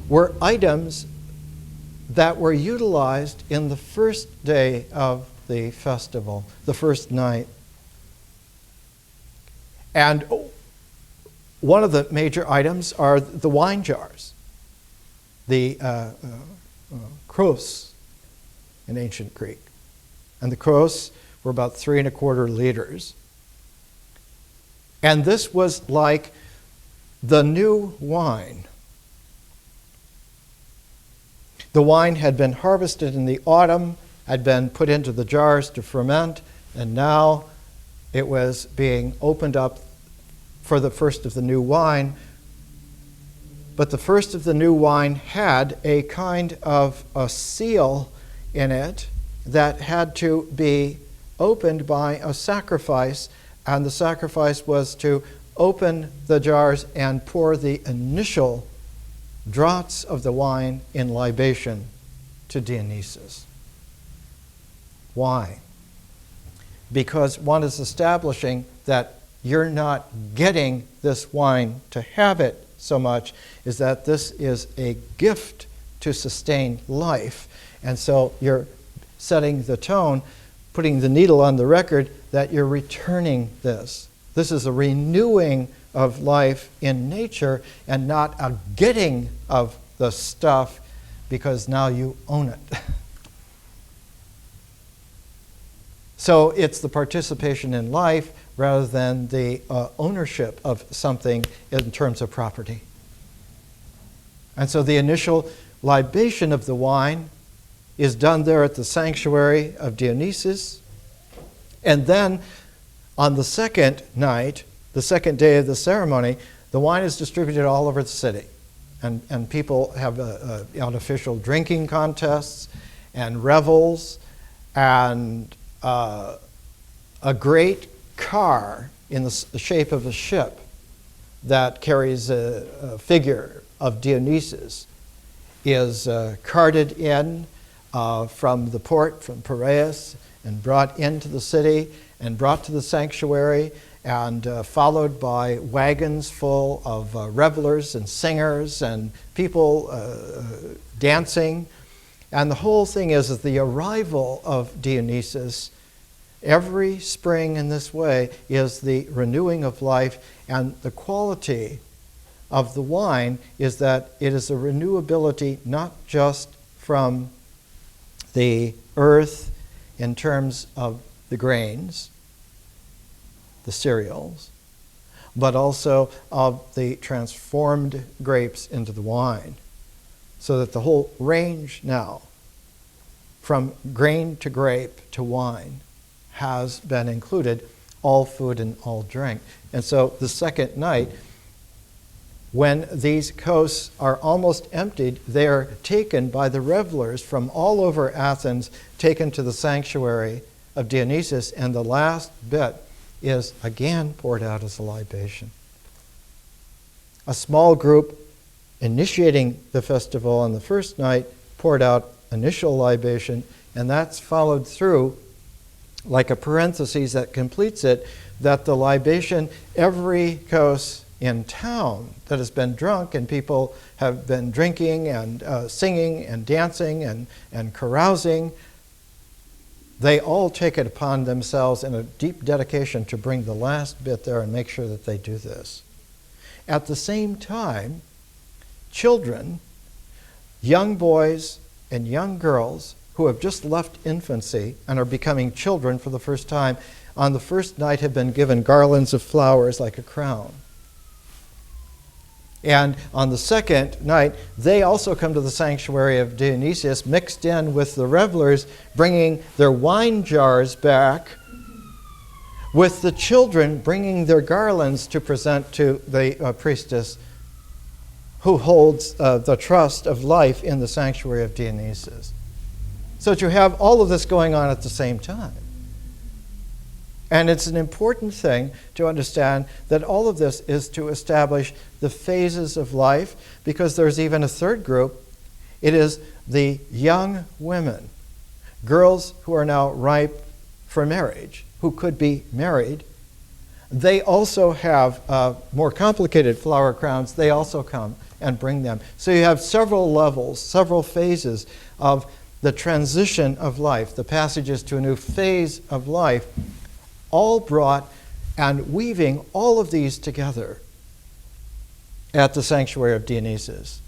were items that were utilized in the first day of the festival, the first night. And one of the major items are the wine jars, the kros in ancient Greek. And the kros were about 3 1/4 liters. And this was like the new wine. The wine had been harvested in the autumn, had been put into the jars to ferment, and now it was being opened up for the first of the new wine. But the first of the new wine had a kind of a seal in it that had to be opened by a sacrifice, and the sacrifice was to open the jars and pour the initial draughts of the wine in libation to Dionysus. Why? Because one is establishing that you're not getting this wine to have it so much, is that this is a gift to sustain life. And so you're setting the tone, putting the needle on the record that you're returning this. This is a renewing of life in nature and not a getting of the stuff because now you own it. So it's the participation in life rather than the ownership of something in terms of property. And so the initial libation of the wine is done there at the Sanctuary of Dionysus. And then on the second night, the second day of the ceremony, the wine is distributed all over the city. And people have unofficial drinking contests and revels, and a great car in the shape of a ship that carries a figure of Dionysus is carted in from the port, from Piraeus, and brought into the city and brought to the sanctuary, and followed by wagons full of revelers and singers and people dancing. And the whole thing is that the arrival of Dionysus every spring in this way is the renewing of life, and the quality of the wine is that it is a renewability not just from the earth in terms of the grains, the cereals, but also of the transformed grapes into the wine. So that the whole range now, from grain to grape to wine, has been included, all food and all drink. And so the second night, when these coasts are almost emptied, they are taken by the revelers from all over Athens, taken to the Sanctuary of Dionysus, and the last bit is again poured out as a libation. A small group initiating the festival on the first night poured out initial libation, and that's followed through like a parenthesis that completes it, that the libation, every coast in town that has been drunk, and people have been drinking and singing and dancing and carousing, they all take it upon themselves in a deep dedication to bring the last bit there and make sure that they do this. At the same time, children, young boys and young girls who have just left infancy and are becoming children for the first time, on the first night have been given garlands of flowers like a crown. And on the second night, they also come to the Sanctuary of Dionysus, mixed in with the revelers, bringing their wine jars back, with the children bringing their garlands to present to the priestess who holds the trust of life in the Sanctuary of Dionysus. So that you have all of this going on at the same time. And it's an important thing to understand that all of this is to establish the phases of life, because there's even a third group. It is the young women, girls who are now ripe for marriage, who could be married. They also have more complicated flower crowns. They also come and bring them. So you have several levels, several phases of the transition of life, the passages to a new phase of life, all brought and weaving all of these together at the Sanctuary of Dionysus.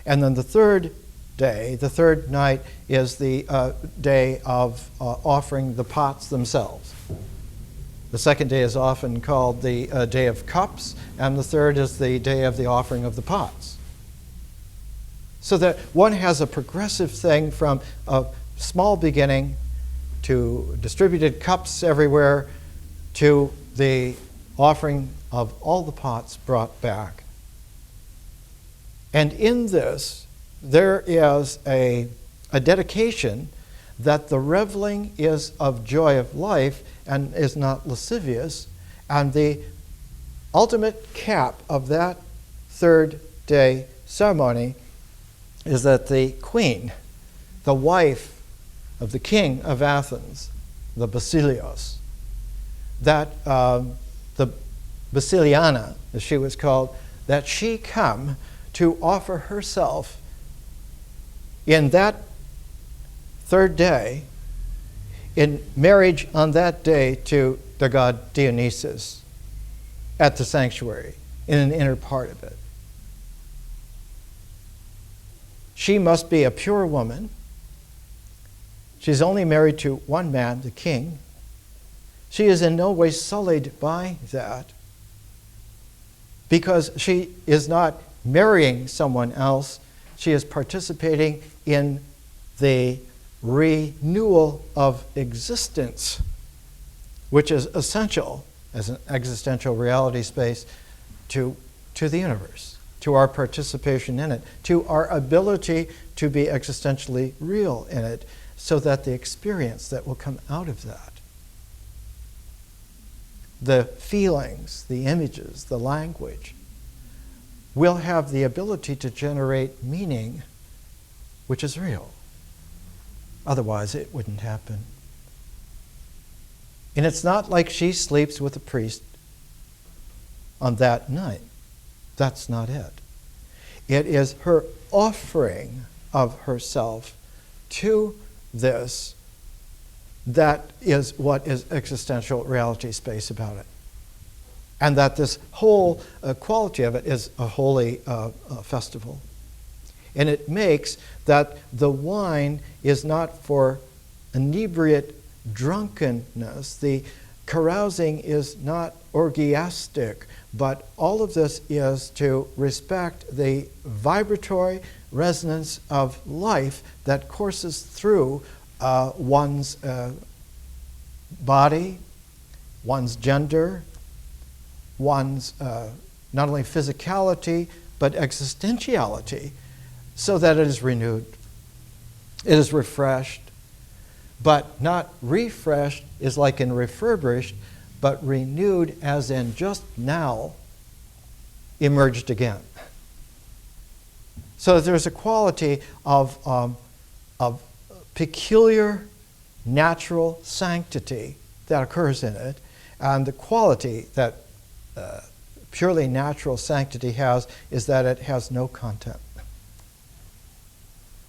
And then the third day, the third night, is the day of offering the pots themselves. The second day is often called the Day of Cups, and the third is the day of the offering of the pots. So that one has a progressive thing from a small beginning to distributed cups everywhere, to the offering of all the pots brought back. And in this, there is a dedication that the reveling is of joy of life and is not lascivious, and the ultimate cap of that third day ceremony is that the queen, the wife of the king of Athens, the Basilios, that the Basiliana, as she was called, that she come to offer herself in that third day, in marriage on that day, to the god Dionysus at the sanctuary, in an inner part of it. She must be a pure woman. She's only married to one man, the king. She is in no way sullied by that, because she is not marrying someone else. She is participating in the renewal of existence, which is essential as an existential reality space to the universe, to our participation in it, to our ability to be existentially real in it, so that the experience that will come out of that, the feelings, the images, the language, will have the ability to generate meaning which is real. Otherwise, it wouldn't happen. And it's not like she sleeps with a priest on that night. That's not it. It is her offering of herself to this that is what is existential reality space about it. And that this whole quality of it is a holy festival. And it makes that the wine is not for inebriate drunkenness. The carousing is not orgiastic, but all of this is to respect the vibratory resonance of life that courses through one's body, one's gender, one's not only physicality, but existentiality, so that it is renewed, it is refreshed, but not refreshed is like in refurbished, but renewed as in just now emerged again. So there's a quality of peculiar natural sanctity that occurs in it, and the quality that purely natural sanctity has is that it has no content.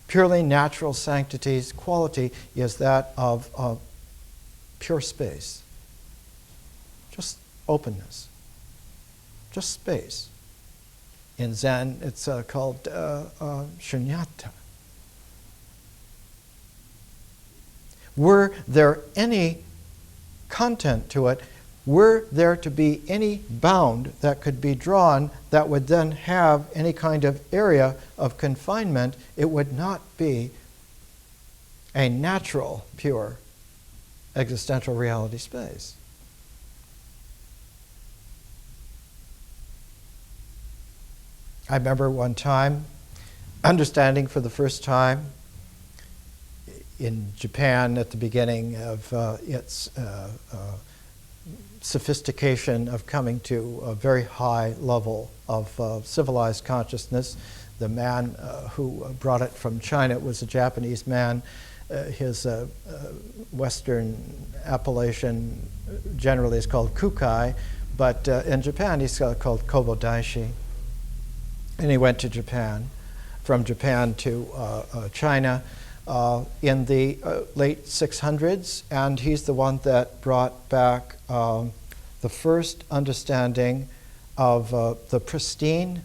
Purely natural sanctity's quality is that of pure space. Just openness. Just space. In Zen, it's called shunyata. Were there any content to it, were there to be any bound that could be drawn that would then have any kind of area of confinement, it would not be a natural, pure, existential reality space. I remember one time understanding for the first time in Japan at the beginning of its sophistication of coming to a very high level of civilized consciousness. The man who brought it from China was a Japanese man. His Western appellation generally is called Kukai, but in Japan he's called Kobodaishi. And he went to Japan, from Japan to China in the late 600s, and he's the one that brought back the first understanding of the pristine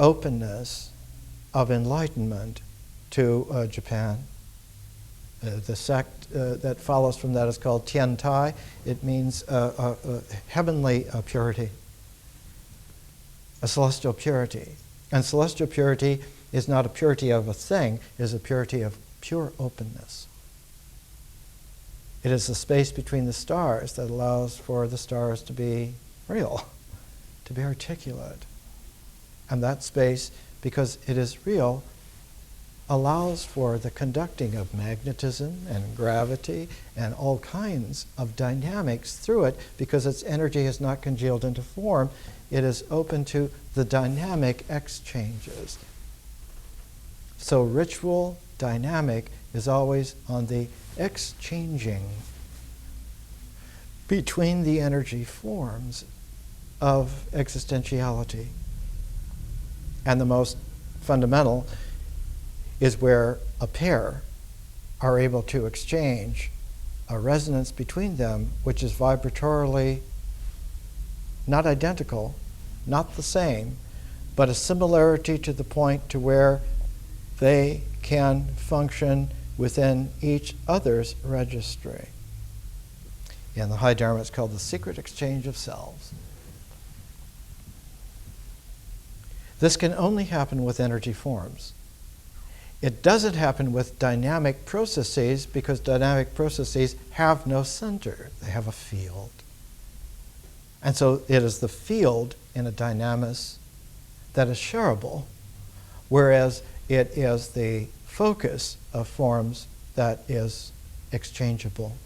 openness of enlightenment to Japan. The sect that follows from that is called Tiantai. It means heavenly purity, a celestial purity. And celestial purity is not a purity of a thing, it is a purity of pure openness. It is the space between the stars that allows for the stars to be real, to be articulate. And that space, because it is real, allows for the conducting of magnetism and gravity and all kinds of dynamics through it, because its energy is not congealed into form. It is open to the dynamic exchanges. So ritual dynamic is always on the exchanging between the energy forms of existentiality. And the most fundamental is where a pair are able to exchange a resonance between them, which is vibratorily not identical, not the same, but a similarity to the point to where they can function within each other's registry. In the High Dharma, it's called the secret exchange of selves. This can only happen with energy forms. It doesn't happen with dynamic processes, because dynamic processes have no center. They have a field. And so it is the field in a dynamis that is shareable, whereas it is the focus of forms that is exchangeable.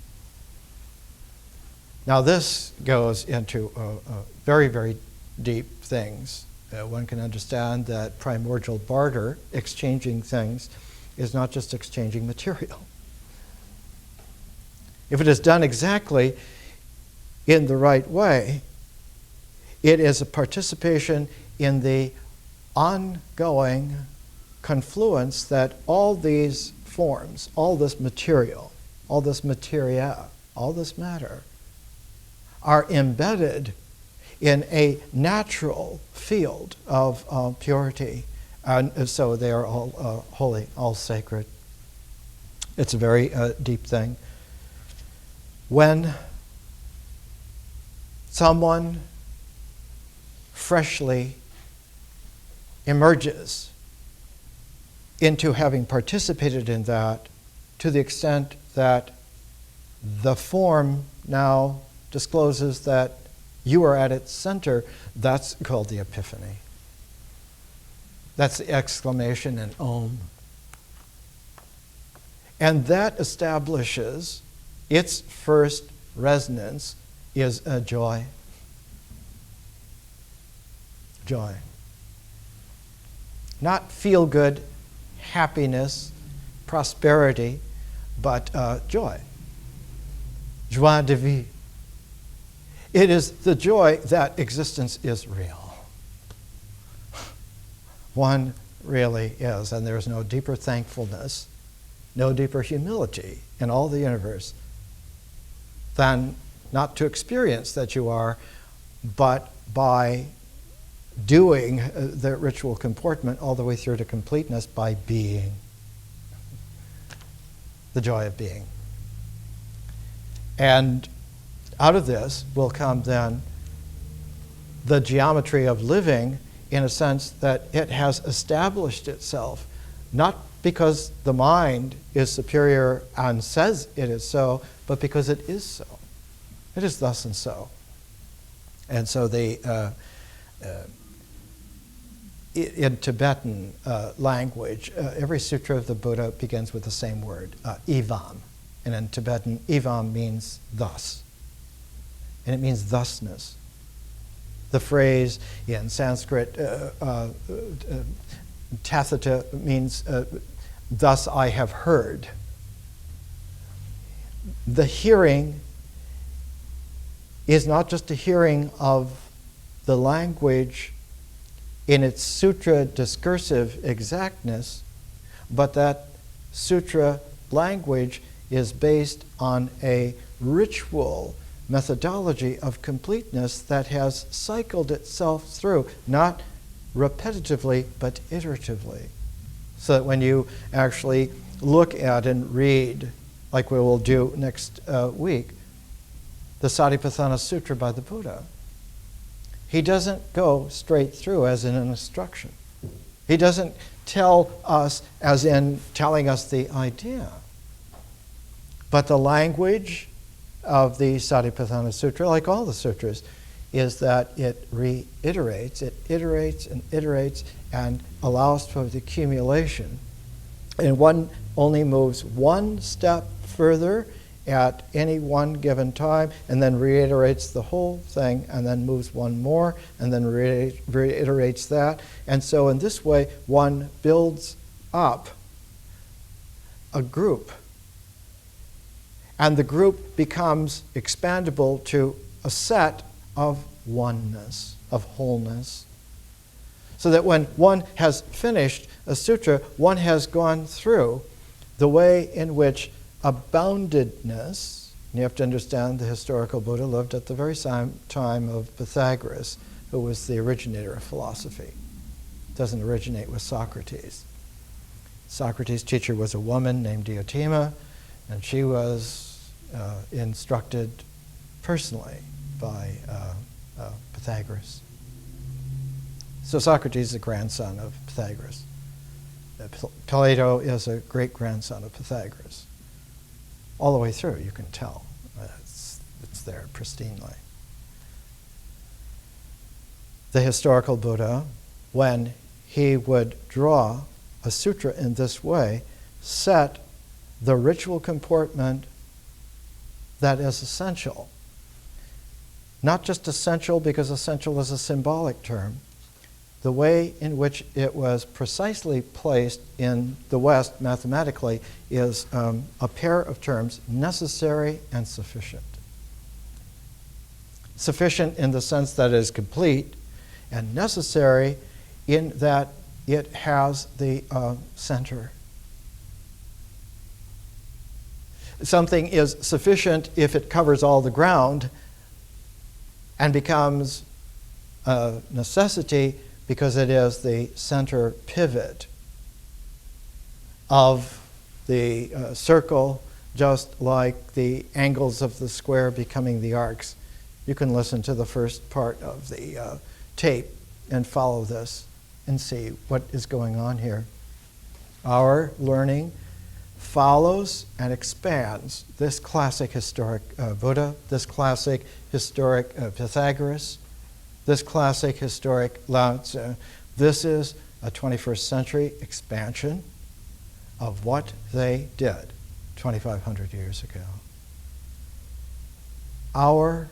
Now this goes into very, very deep things. One can understand that primordial barter, exchanging things, is not just exchanging material. If it is done exactly in the right way, it is a participation in the ongoing confluence that all these forms, all this material, all this materia, all this matter, are embedded in a natural field of purity. And so they are all holy, all sacred. It's a very deep thing. When someone freshly emerges into having participated in that, to the extent that the form now discloses that you are at its center, that's called the epiphany. That's the exclamation in Om. And that establishes its first resonance is a joy. Joy. Not feel-good, happiness, prosperity, but joy. Joie de vie. It is the joy that existence is real. One really is, and there's no deeper thankfulness, no deeper humility in all the universe than not to experience that you are, but by doing the ritual comportment all the way through to completeness by being. The joy of being. And out of this will come then the geometry of living, in a sense that it has established itself, not because the mind is superior and says it is so, but because it is so. It is thus and so. And so in Tibetan language, every sutra of the Buddha begins with the same word, evam. And in Tibetan, evam means thus. And it means thusness. The phrase in Sanskrit, tathata, means thus I have heard. The hearing is not just a hearing of the language in its sutra discursive exactness, but that sutra language is based on a ritual methodology of completeness that has cycled itself through, not repetitively, but iteratively. So that when you actually look at and read, like we will do next week, the Satipatthana Sutra by the Buddha, he doesn't go straight through as in an instruction. He doesn't tell us as in telling us the idea. But the language of the Satipatthana Sutra, like all the sutras, is that it reiterates, it iterates and iterates and allows for the accumulation. And one only moves one step further at any one given time, and then reiterates the whole thing, and then moves one more, and then reiterates that. And so in this way, one builds up a group. And the group becomes expandable to a set of oneness, of wholeness. So that when one has finished a sutra, one has gone through the way in which aboundedness, you have to understand the historical Buddha lived at the very same time of Pythagoras, who was the originator of philosophy. It doesn't originate with Socrates. Socrates' teacher was a woman named Diotima, and she was instructed personally by Pythagoras. So Socrates is a grandson of Pythagoras. Plato is a great-grandson of Pythagoras. All the way through, you can tell. It's there pristinely. The historical Buddha, when he would draw a sutra in this way, set the ritual comportment that is essential. Not just essential because essential is a symbolic term. The way in which it was precisely placed in the West mathematically is a pair of terms, necessary and sufficient. Sufficient in the sense that it is complete, and necessary in that it has the center. Something is sufficient if it covers all the ground and becomes a necessity because it is the center pivot of the circle, just like the angles of the square becoming the arcs. You can listen to the first part of the tape and follow this and see what is going on here. Our learning follows and expands this classic historic Buddha, this classic historic Pythagoras, this classic historic Lao Tzu. This is a 21st century expansion of what they did 2,500 years ago. Our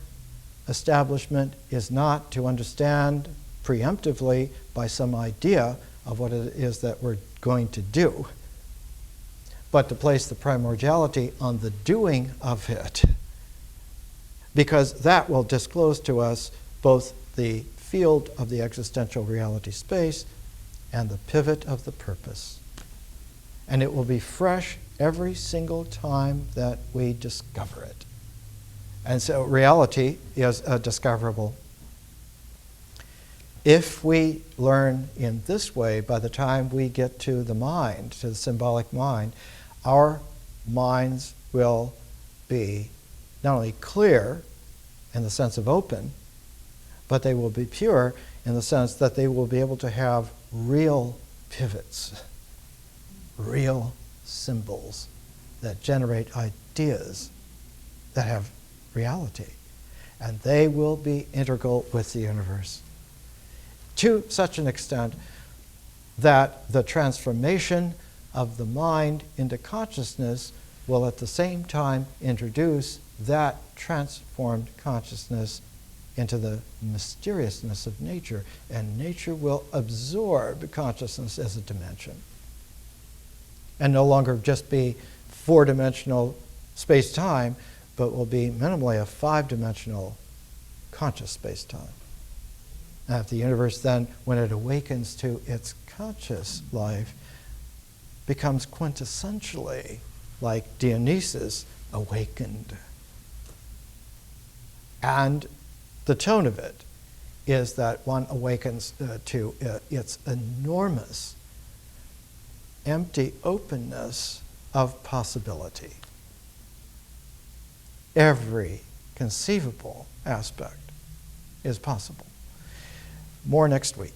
establishment is not to understand preemptively by some idea of what it is that we're going to do, but to place the primordiality on the doing of it. because that will disclose to us both the field of the existential reality space and the pivot of the purpose. And it will be fresh every single time that we discover it. And so reality is discoverable. If we learn in this way, by the time we get to the mind, to the symbolic mind, our minds will be not only clear in the sense of open, but they will be pure in the sense that they will be able to have real pivots, real symbols that generate ideas that have reality. And they will be integral with the universe to such an extent that the transformation of the mind into consciousness will at the same time introduce that transformed consciousness into the mysteriousness of nature, and nature will absorb consciousness as a dimension and no longer just be four-dimensional space-time, but will be minimally a five-dimensional conscious space-time. And if the universe then, when it awakens to its conscious life, becomes quintessentially like Dionysus awakened. And the tone of it is that one awakens to its enormous, empty openness of possibility. Every conceivable aspect is possible. More next week.